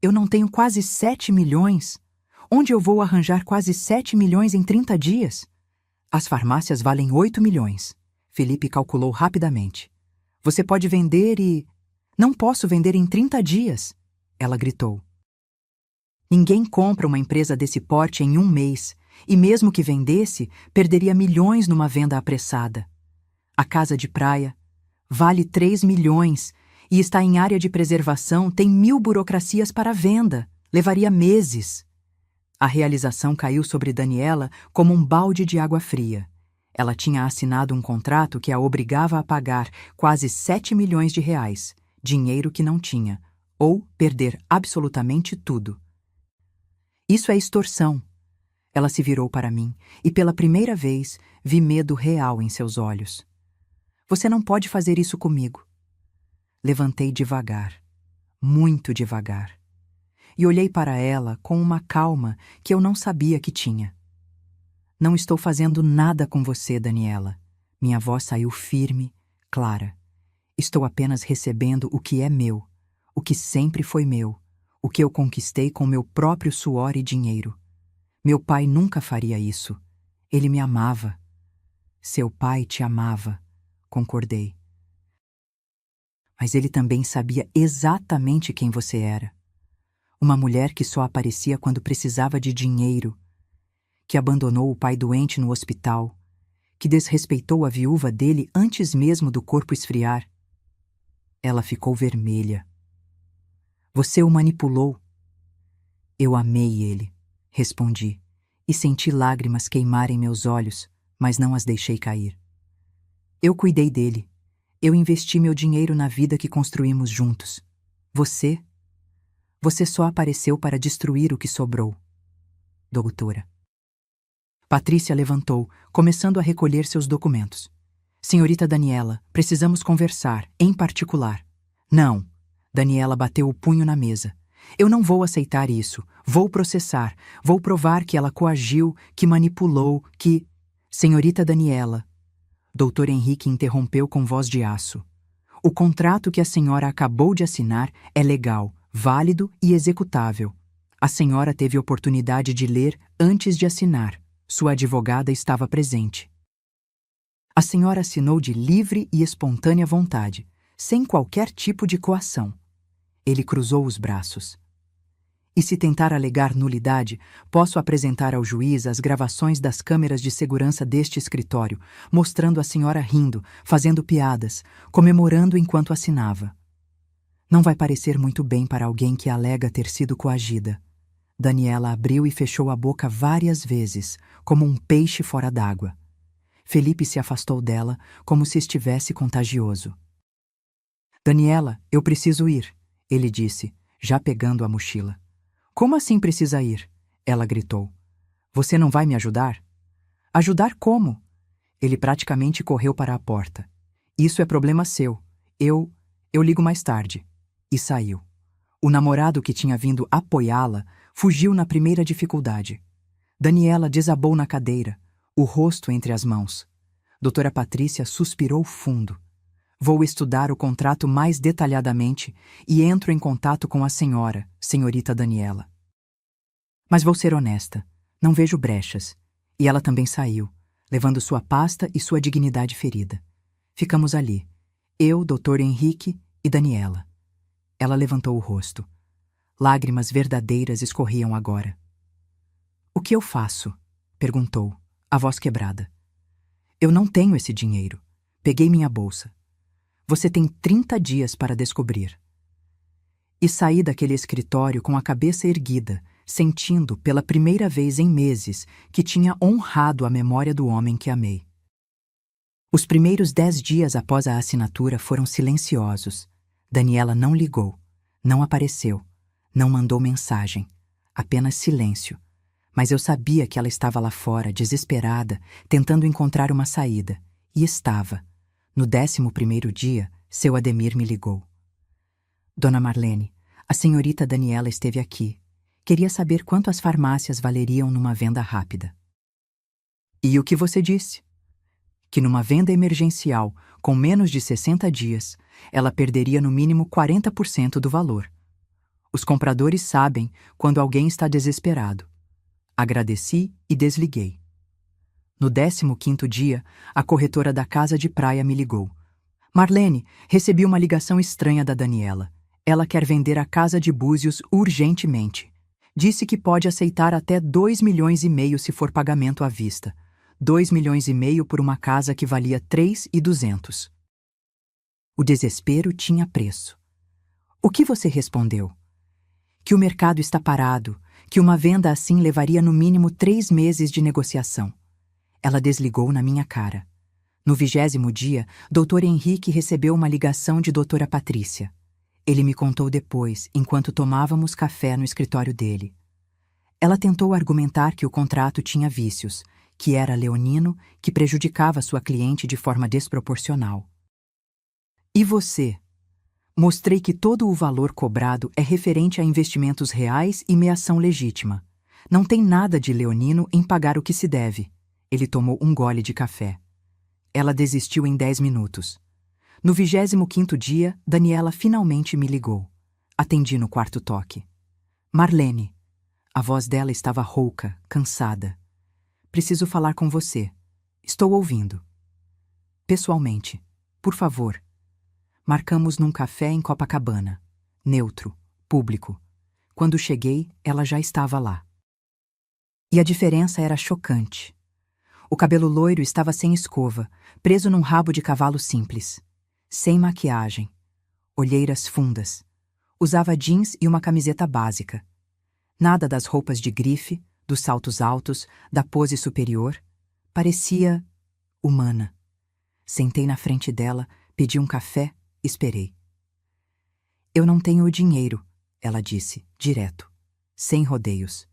não tenho quase 7 milhões. Onde eu vou arranjar quase 7 milhões em 30 dias? As farmácias valem 8 milhões. Felipe calculou rapidamente. Você pode vender e... Não posso vender em 30 dias, ela gritou. Ninguém compra uma empresa desse porte em 1 mês, e mesmo que vendesse, perderia milhões numa venda apressada. A casa de praia vale 3 milhões e está em área de preservação, tem 1000 burocracias para venda. Levaria meses. A realização caiu sobre Daniela como um balde de água fria. Ela tinha assinado um contrato que a obrigava a pagar quase 7 milhões de reais, dinheiro que não tinha, ou perder absolutamente tudo. Isso é extorsão. Ela se virou para mim e pela primeira vez vi medo real em seus olhos. Você não pode fazer isso comigo. Levantei devagar, muito devagar, e olhei para ela com uma calma que eu não sabia que tinha. Não estou fazendo nada com você, Daniela. Minha voz saiu firme, clara. Estou apenas recebendo o que é meu, o que sempre foi meu, o que eu conquistei com meu próprio suor e dinheiro. Meu pai nunca faria isso. Ele me amava. Seu pai te amava, concordei. Mas ele também sabia exatamente quem você era. Uma mulher que só aparecia quando precisava de dinheiro, que abandonou o pai doente no hospital, que desrespeitou a viúva dele antes mesmo do corpo esfriar. Ela ficou vermelha. Você o manipulou. Eu amei ele, respondi, e senti lágrimas queimarem meus olhos, mas não as deixei cair. Eu cuidei dele. Eu investi meu dinheiro na vida que construímos juntos. Você só apareceu para destruir o que sobrou. Doutora. Patrícia levantou, começando a recolher seus documentos. Senhorita Daniela, precisamos conversar, em particular. Não. Daniela bateu o punho na mesa. Eu não vou aceitar isso. Vou processar. Vou provar que ela coagiu, que manipulou, que... Senhorita Daniela. Doutor Henrique interrompeu com voz de aço. O contrato que a senhora acabou de assinar é legal, válido e executável. A senhora teve oportunidade de ler antes de assinar. Sua advogada estava presente. A senhora assinou de livre e espontânea vontade, sem qualquer tipo de coação. Ele cruzou os braços. E se tentar alegar nulidade, posso apresentar ao juiz as gravações das câmeras de segurança deste escritório, mostrando a senhora rindo, fazendo piadas, comemorando enquanto assinava. Não vai parecer muito bem para alguém que alega ter sido coagida. Daniela abriu e fechou a boca várias vezes, como um peixe fora d'água. Felipe se afastou dela, como se estivesse contagioso. Daniela, eu preciso ir, ele disse, já pegando a mochila. Como assim precisa ir? Ela gritou. Você não vai me ajudar? Ajudar como? Ele praticamente correu para a porta. Isso é problema seu. Eu ligo mais tarde. E saiu. O namorado que tinha vindo apoiá-la fugiu na primeira dificuldade. Daniela desabou na cadeira, o rosto entre as mãos. Doutora Patrícia suspirou fundo. Vou estudar o contrato mais detalhadamente e entro em contato com a senhora, senhorita Daniela. Mas vou ser honesta, não vejo brechas. E ela também saiu, levando sua pasta e sua dignidade ferida. Ficamos ali, eu, doutor Henrique e Daniela. Ela levantou o rosto. Lágrimas verdadeiras escorriam agora. O que eu faço? Perguntou, a voz quebrada. Eu não tenho esse dinheiro. Peguei minha bolsa. Você tem 30 dias para descobrir. E saí daquele escritório com a cabeça erguida, sentindo, pela primeira vez em meses, que tinha honrado a memória do homem que amei. Os primeiros 10 dias após a assinatura foram silenciosos. Daniela não ligou, não apareceu, não mandou mensagem, apenas silêncio. Mas eu sabia que ela estava lá fora, desesperada, tentando encontrar uma saída. E estava. No 11º dia, seu Ademir me ligou. Dona Marlene, a senhorita Daniela esteve aqui. Queria saber quanto as farmácias valeriam numa venda rápida. E o que você disse? Que numa venda emergencial, com menos de 60 dias, ela perderia no mínimo 40% do valor. Os compradores sabem quando alguém está desesperado. Agradeci e desliguei. No 15º dia, a corretora da casa de praia me ligou. Marlene, recebi uma ligação estranha da Daniela. Ela quer vender a casa de Búzios urgentemente. Disse que pode aceitar até 2,5 milhões se for pagamento à vista. 2,5 milhões por uma casa que valia 3.200. O desespero tinha preço. O que você respondeu? Que o mercado está parado, que uma venda assim levaria no mínimo 3 meses de negociação. Ela desligou na minha cara. No 20º dia, Dr. Henrique recebeu uma ligação de doutora Patrícia. Ele me contou depois, enquanto tomávamos café no escritório dele. Ela tentou argumentar que o contrato tinha vícios, que era leonino, que prejudicava sua cliente de forma desproporcional. E você? Mostrei que todo o valor cobrado é referente a investimentos reais e meação legítima. Não tem nada de leonino em pagar o que se deve. Ele tomou um gole de café. Ela desistiu em 10 minutos. No 25º dia, Daniela finalmente me ligou. Atendi no quarto toque. Marlene. A voz dela estava rouca, cansada. Preciso falar com você. Estou ouvindo. Pessoalmente. Por favor. Marcamos num café em Copacabana. Neutro, público. Quando cheguei, ela já estava lá. E a diferença era chocante. O cabelo loiro estava sem escova, preso num rabo de cavalo simples. Sem maquiagem. Olheiras fundas. Usava jeans e uma camiseta básica. Nada das roupas de grife, dos saltos altos, da pose superior. Parecia humana. Sentei na frente dela, pedi um café, esperei. Eu não tenho o dinheiro, ela disse, direto. Sem rodeios.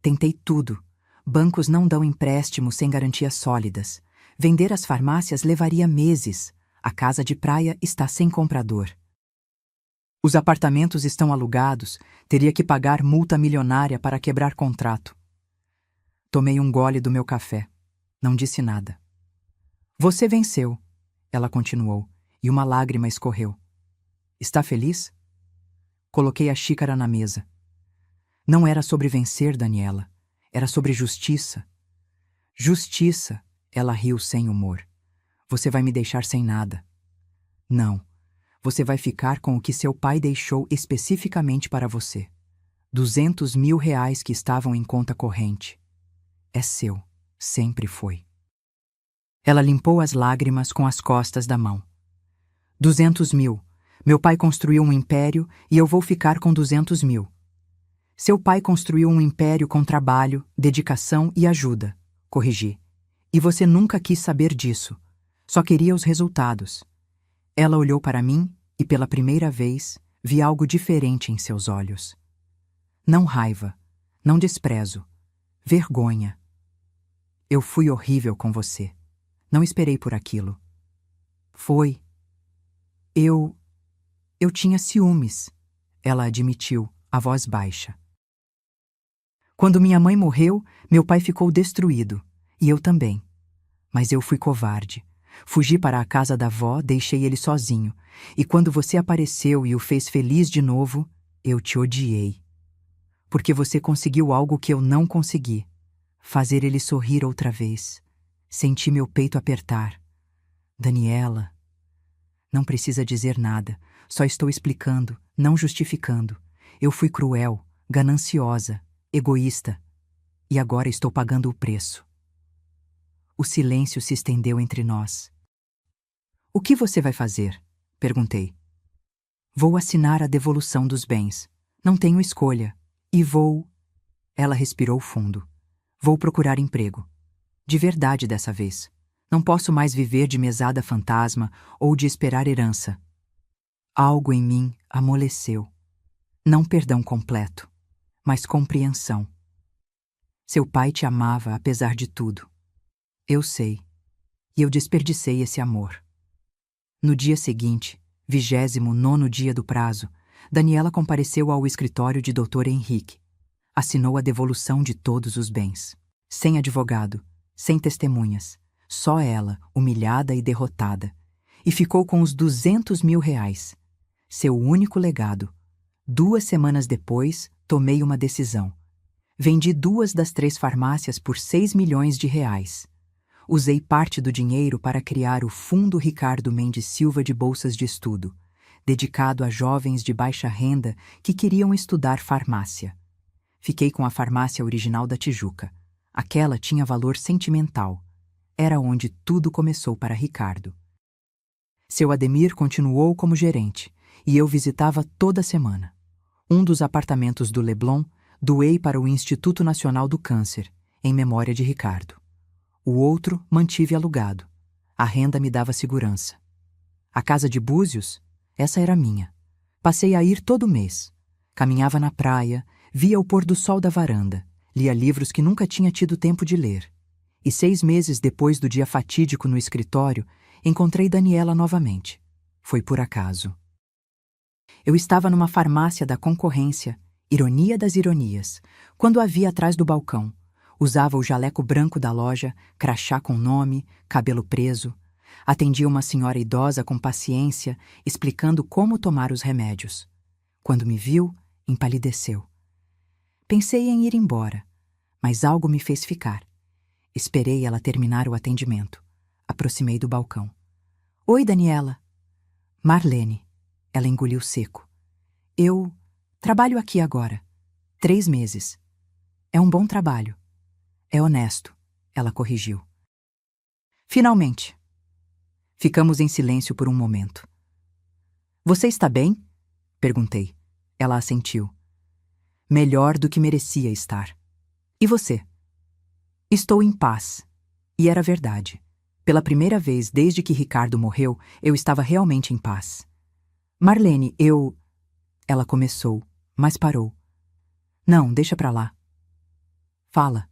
Tentei tudo. Bancos não dão empréstimo sem garantias sólidas. Vender as farmácias levaria meses. A casa de praia está sem comprador. Os apartamentos estão alugados, teria que pagar multa milionária para quebrar contrato. Tomei um gole do meu café. Não disse nada. Você venceu, ela continuou, e uma lágrima escorreu. Está feliz? Coloquei a xícara na mesa. Não era sobre vencer, Daniela. Era sobre justiça. Justiça, ela riu sem humor. Você vai me deixar sem nada. Não. Você vai ficar com o que seu pai deixou especificamente para você. 200 mil reais que estavam em conta corrente. É seu. Sempre foi. Ela limpou as lágrimas com as costas da mão. 200 mil. Meu pai construiu um império e eu vou ficar com 200 mil. Seu pai construiu um império com trabalho, dedicação e ajuda. Corrigi. E você nunca quis saber disso. Só queria os resultados. Ela olhou para mim e, pela primeira vez, vi algo diferente em seus olhos. Não raiva, não desprezo, vergonha. Eu fui horrível com você. Não esperei por aquilo. Foi. Eu tinha ciúmes, ela admitiu, a voz baixa. Quando minha mãe morreu, meu pai ficou destruído, e eu também. Mas eu fui covarde. Fugi para a casa da avó, deixei ele sozinho, e quando você apareceu e o fez feliz de novo, eu te odiei. Porque você conseguiu algo que eu não consegui. Fazer ele sorrir outra vez. Senti meu peito apertar. Daniela. Não precisa dizer nada, só estou explicando, não justificando. Eu fui cruel, gananciosa, egoísta, e agora estou pagando o preço. O silêncio se estendeu entre nós. O que você vai fazer? Perguntei. Vou assinar a devolução dos bens. Não tenho escolha. E vou... Ela respirou fundo. Vou procurar emprego. De verdade dessa vez. Não posso mais viver de mesada fantasma ou de esperar herança. Algo em mim amoleceu. Não perdão completo, mas compreensão. Seu pai te amava apesar de tudo. Eu sei. E eu desperdicei esse amor. No dia seguinte, 29º dia do prazo, Daniela compareceu ao escritório de Dr. Henrique. Assinou a devolução de todos os bens. Sem advogado, sem testemunhas. Só ela, humilhada e derrotada. E ficou com os 200 mil reais. Seu único legado. 2 semanas depois, tomei uma decisão. Vendi 2 das 3 farmácias por 6 milhões de reais. Usei parte do dinheiro para criar o Fundo Ricardo Mendes Silva de Bolsas de Estudo, dedicado a jovens de baixa renda que queriam estudar farmácia. Fiquei com a farmácia original da Tijuca. Aquela tinha valor sentimental. Era onde tudo começou para Ricardo. Seu Ademir continuou como gerente, e eu visitava toda semana. Um dos apartamentos do Leblon doei para o Instituto Nacional do Câncer, em memória de Ricardo. O outro mantive alugado. A renda me dava segurança. A casa de Búzios, essa era minha. Passei a ir todo mês. Caminhava na praia, via o pôr do sol da varanda, lia livros que nunca tinha tido tempo de ler. E 6 meses depois do dia fatídico no escritório, encontrei Daniela novamente. Foi por acaso. Eu estava numa farmácia da concorrência, ironia das ironias, quando a vi atrás do balcão. Usava o jaleco branco da loja, crachá com nome, cabelo preso. Atendi uma senhora idosa com paciência, explicando como tomar os remédios. Quando me viu, empalideceu. Pensei em ir embora, mas algo me fez ficar. Esperei ela terminar o atendimento. Aproximei do balcão. Oi, Daniela. Marlene. Ela engoliu seco. Eu trabalho aqui agora. 3 meses. É um bom trabalho. É honesto, ela corrigiu. Finalmente. Ficamos em silêncio por um momento. Você está bem? Perguntei. Ela assentiu. Melhor do que merecia estar. E você? Estou em paz. E era verdade. Pela primeira vez desde que Ricardo morreu, eu estava realmente em paz. Marlene, eu... Ela começou, mas parou. Não, deixa pra lá. Fala.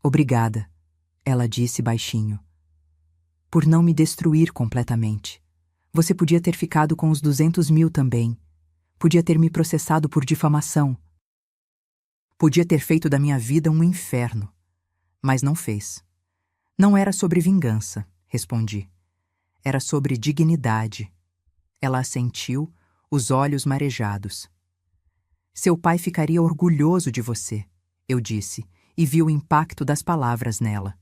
Obrigada, ela disse baixinho. Por não me destruir completamente. Você podia ter ficado com os 200 mil também. Podia ter me processado por difamação. Podia ter feito da minha vida um inferno. Mas não fez. Não era sobre vingança, respondi. Era sobre dignidade. Ela assentiu, os olhos marejados. Seu pai ficaria orgulhoso de você, eu disse, e vi o impacto das palavras nela.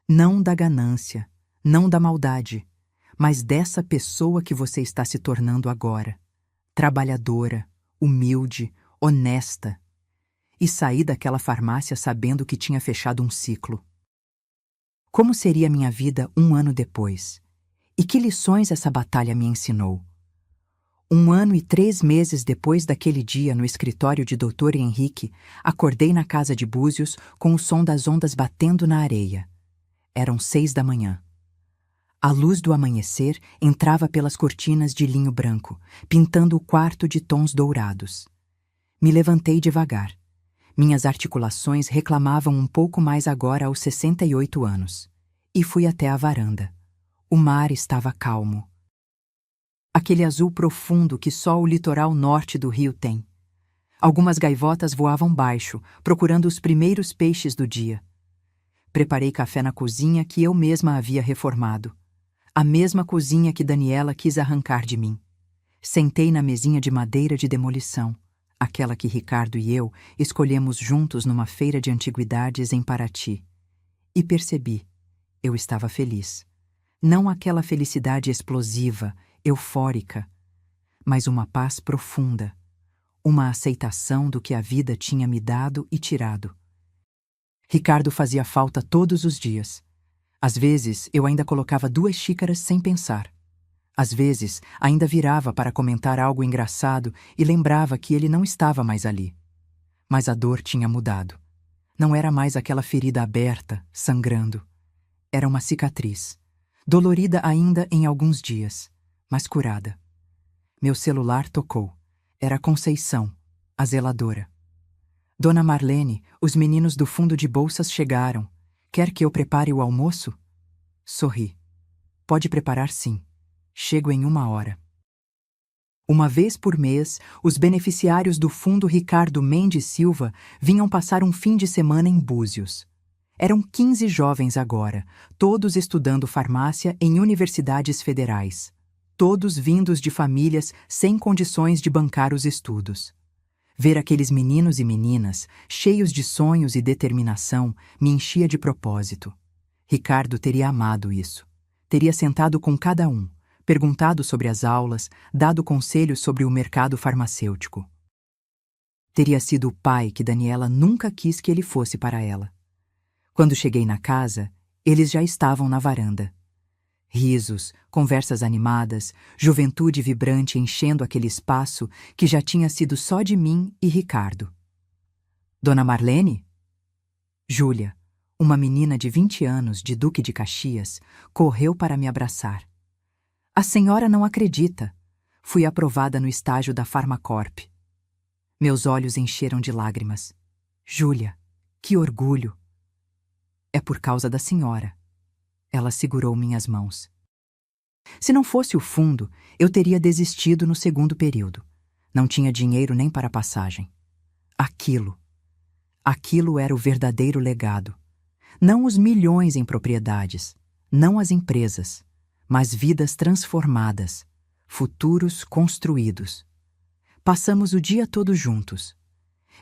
Não da ganância, não da maldade, mas dessa pessoa que você está se tornando agora. Trabalhadora, humilde, honesta. E saí daquela farmácia sabendo que tinha fechado um ciclo. Como seria minha vida 1 ano depois? E que lições essa batalha me ensinou? 1 ano e 3 meses depois daquele dia no escritório de Dr. Henrique, acordei na casa de Búzios com o som das ondas batendo na areia. Eram 6 da manhã. A luz do amanhecer entrava pelas cortinas de linho branco, pintando o quarto de tons dourados. Me levantei devagar. Minhas articulações reclamavam um pouco mais agora aos 68 anos. E fui até a varanda. O mar estava calmo. Aquele azul profundo que só o litoral norte do rio tem. Algumas gaivotas voavam baixo, procurando os primeiros peixes do dia. Preparei café na cozinha que eu mesma havia reformado. A mesma cozinha que Daniela quis arrancar de mim. Sentei na mesinha de madeira de demolição, aquela que Ricardo e eu escolhemos juntos numa feira de antiguidades em Paraty. E percebi, eu estava feliz. Não aquela felicidade explosiva, eufórica, mas uma paz profunda, uma aceitação do que a vida tinha me dado e tirado. Ricardo fazia falta todos os dias. Às vezes, eu ainda colocava 2 xícaras sem pensar. Às vezes, ainda virava para comentar algo engraçado e lembrava que ele não estava mais ali. Mas a dor tinha mudado. Não era mais aquela ferida aberta, sangrando. Era uma cicatriz, dolorida ainda em alguns dias, mas curada. Meu celular tocou. Era Conceição, a zeladora. Dona Marlene, os meninos do fundo de bolsas chegaram. Quer que eu prepare o almoço? Sorri. Pode preparar sim. Chego em 1 hora. Uma vez por mês, os beneficiários do Fundo Ricardo Mendes Silva vinham passar um fim de semana em Búzios. Eram 15 jovens agora, todos estudando farmácia em universidades federais. Todos vindos de famílias sem condições de bancar os estudos. Ver aqueles meninos e meninas, cheios de sonhos e determinação, me enchia de propósito. Ricardo teria amado isso. Teria sentado com cada um, perguntado sobre as aulas, dado conselhos sobre o mercado farmacêutico. Teria sido o pai que Daniela nunca quis que ele fosse para ela. Quando cheguei na casa, eles já estavam na varanda. Risos, conversas animadas, juventude vibrante enchendo aquele espaço que já tinha sido só de mim e Ricardo. Dona Marlene? Júlia, uma menina de 20 anos de Duque de Caxias, correu para me abraçar. A senhora não acredita. Fui aprovada no estágio da Farmacorp. Meus olhos encheram de lágrimas. Júlia, que orgulho! É por causa da senhora. Ela segurou minhas mãos. Se não fosse o fundo, eu teria desistido no 2º período. Não tinha dinheiro nem para a passagem. Aquilo era o verdadeiro legado. Não os milhões em propriedades. não as empresas, mas vidas transformadas, futuros construídos. Passamos o dia todo juntos.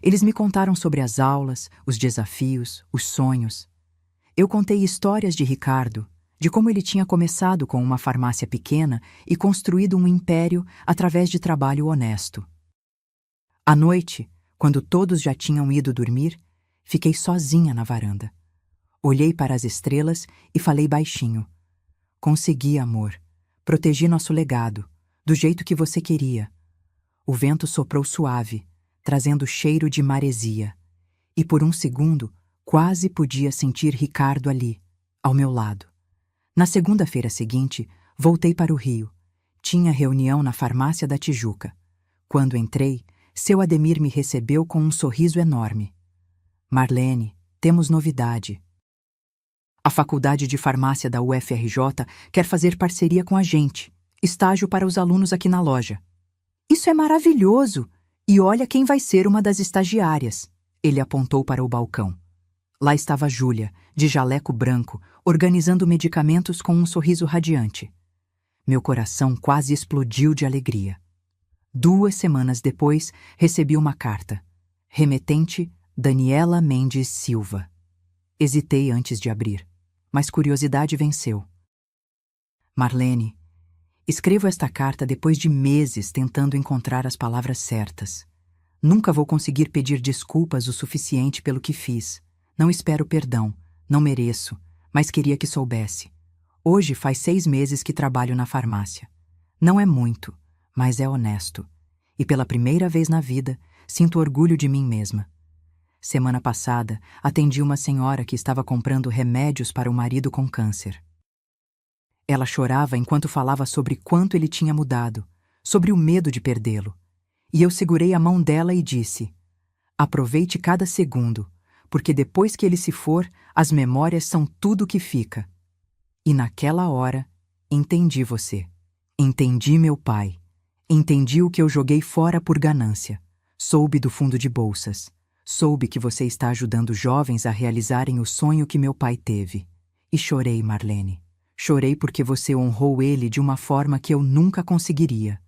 Eles me contaram sobre as aulas, os desafios, os sonhos. Eu contei histórias de Ricardo, de como ele tinha começado com uma farmácia pequena e construído um império através de trabalho honesto. À noite, quando todos já tinham ido dormir, fiquei sozinha na varanda. Olhei para as estrelas e falei baixinho. Consegui, amor. Protegi nosso legado, do jeito que você queria. O vento soprou suave, trazendo cheiro de maresia. E por um segundo, quase podia sentir Ricardo ali, ao meu lado. Na segunda-feira seguinte, voltei para o Rio. Tinha reunião na farmácia da Tijuca. Quando entrei, seu Ademir me recebeu com um sorriso enorme. Marlene, temos novidade. A Faculdade de Farmácia da UFRJ quer fazer parceria com a gente. Estágio para os alunos aqui na loja. Isso é maravilhoso! E olha quem vai ser uma das estagiárias. Ele apontou para o balcão. Lá estava Júlia, de jaleco branco, organizando medicamentos com um sorriso radiante. Meu coração quase explodiu de alegria. 2 semanas depois, recebi uma carta. Remetente, Daniela Mendes Silva. Hesitei antes de abrir, mas curiosidade venceu. Marlene, escrevo esta carta depois de meses tentando encontrar as palavras certas. Nunca vou conseguir pedir desculpas o suficiente pelo que fiz. Não espero perdão, não mereço, mas queria que soubesse. Hoje faz 6 meses que trabalho na farmácia. Não é muito, mas é honesto. E pela primeira vez na vida, sinto orgulho de mim mesma. Semana passada, atendi uma senhora que estava comprando remédios para o marido com câncer. Ela chorava enquanto falava sobre quanto ele tinha mudado, sobre o medo de perdê-lo. E eu segurei a mão dela e disse: aproveite cada segundo, porque depois que ele se for, as memórias são tudo que fica. E naquela hora, entendi você. Entendi meu pai. Entendi o que eu joguei fora por ganância. Soube do fundo de bolsas. Soube que você está ajudando jovens a realizarem o sonho que meu pai teve. E chorei, Marlene. Chorei porque você honrou ele de uma forma que eu nunca conseguiria.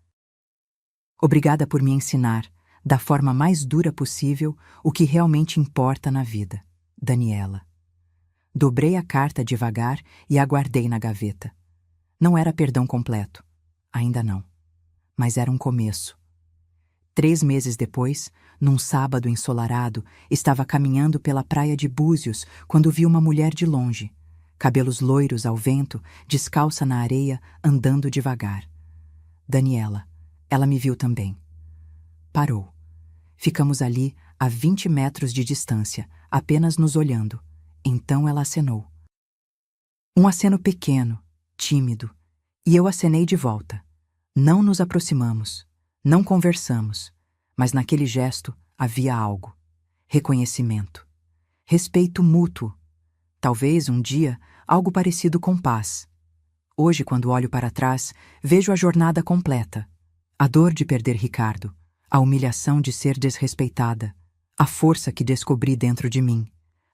Obrigada por me ensinar, da forma mais dura possível, o que realmente importa na vida. Daniela. Dobrei a carta devagar e a guardei na gaveta. Não era perdão completo. Ainda não. Mas era um começo. 3 meses depois, num sábado ensolarado, estava caminhando pela praia de Búzios quando vi uma mulher de longe, cabelos loiros ao vento, descalça na areia, andando devagar. Daniela. Ela me viu também. Parou. Ficamos ali, a 20 metros de distância, apenas nos olhando. Então ela acenou. Um aceno pequeno, tímido, e eu acenei de volta. Não nos aproximamos, não conversamos, mas naquele gesto havia algo. Reconhecimento. Respeito mútuo. Talvez, um dia, algo parecido com paz. Hoje, quando olho para trás, vejo a jornada completa. A dor de perder Ricardo, a humilhação de ser desrespeitada, a força que descobri dentro de mim,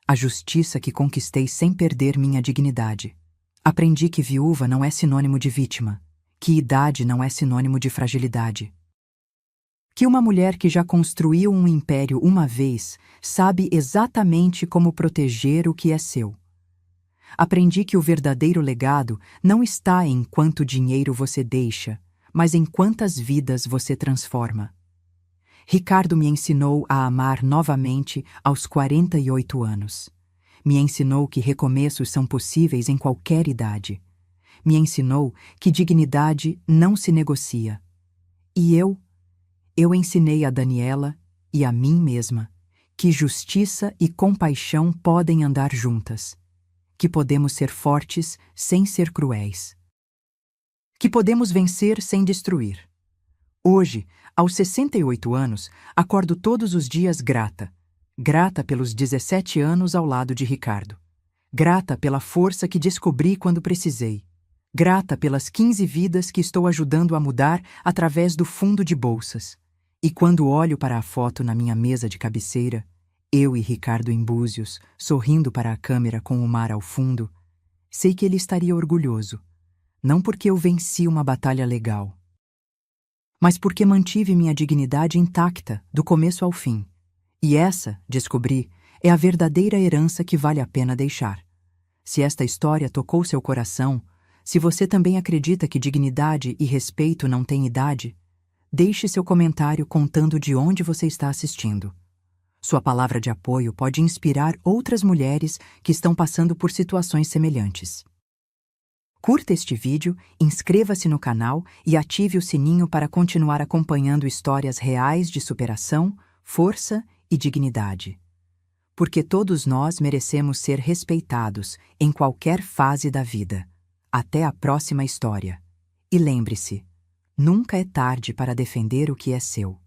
a justiça que conquistei sem perder minha dignidade. Aprendi que viúva não é sinônimo de vítima, que idade não é sinônimo de fragilidade. Que uma mulher que já construiu um império uma vez sabe exatamente como proteger o que é seu. Aprendi que o verdadeiro legado não está em quanto dinheiro você deixa, mas em quantas vidas você transforma. Ricardo me ensinou a amar novamente aos 48 anos. Me ensinou que recomeços são possíveis em qualquer idade. Me ensinou que dignidade não se negocia. E eu ensinei a Daniela e a mim mesma que justiça e compaixão podem andar juntas, que podemos ser fortes sem ser cruéis, que podemos vencer sem destruir. Hoje, aos 68 anos, acordo todos os dias grata. Grata pelos 17 anos ao lado de Ricardo. Grata pela força que descobri quando precisei. Grata pelas 15 vidas que estou ajudando a mudar através do fundo de bolsas. E quando olho para a foto na minha mesa de cabeceira, eu e Ricardo em Búzios, sorrindo para a câmera com o mar ao fundo, sei que ele estaria orgulhoso, não porque eu venci uma batalha legal, mas porque mantive minha dignidade intacta do começo ao fim. E essa, descobri, é a verdadeira herança que vale a pena deixar. Se esta história tocou seu coração, se você também acredita que dignidade e respeito não têm idade, deixe seu comentário contando de onde você está assistindo. Sua palavra de apoio pode inspirar outras mulheres que estão passando por situações semelhantes. Curta este vídeo, inscreva-se no canal e ative o sininho para continuar acompanhando histórias reais de superação, força e dignidade. Porque todos nós merecemos ser respeitados em qualquer fase da vida. Até a próxima história. E lembre-se, nunca é tarde para defender o que é seu.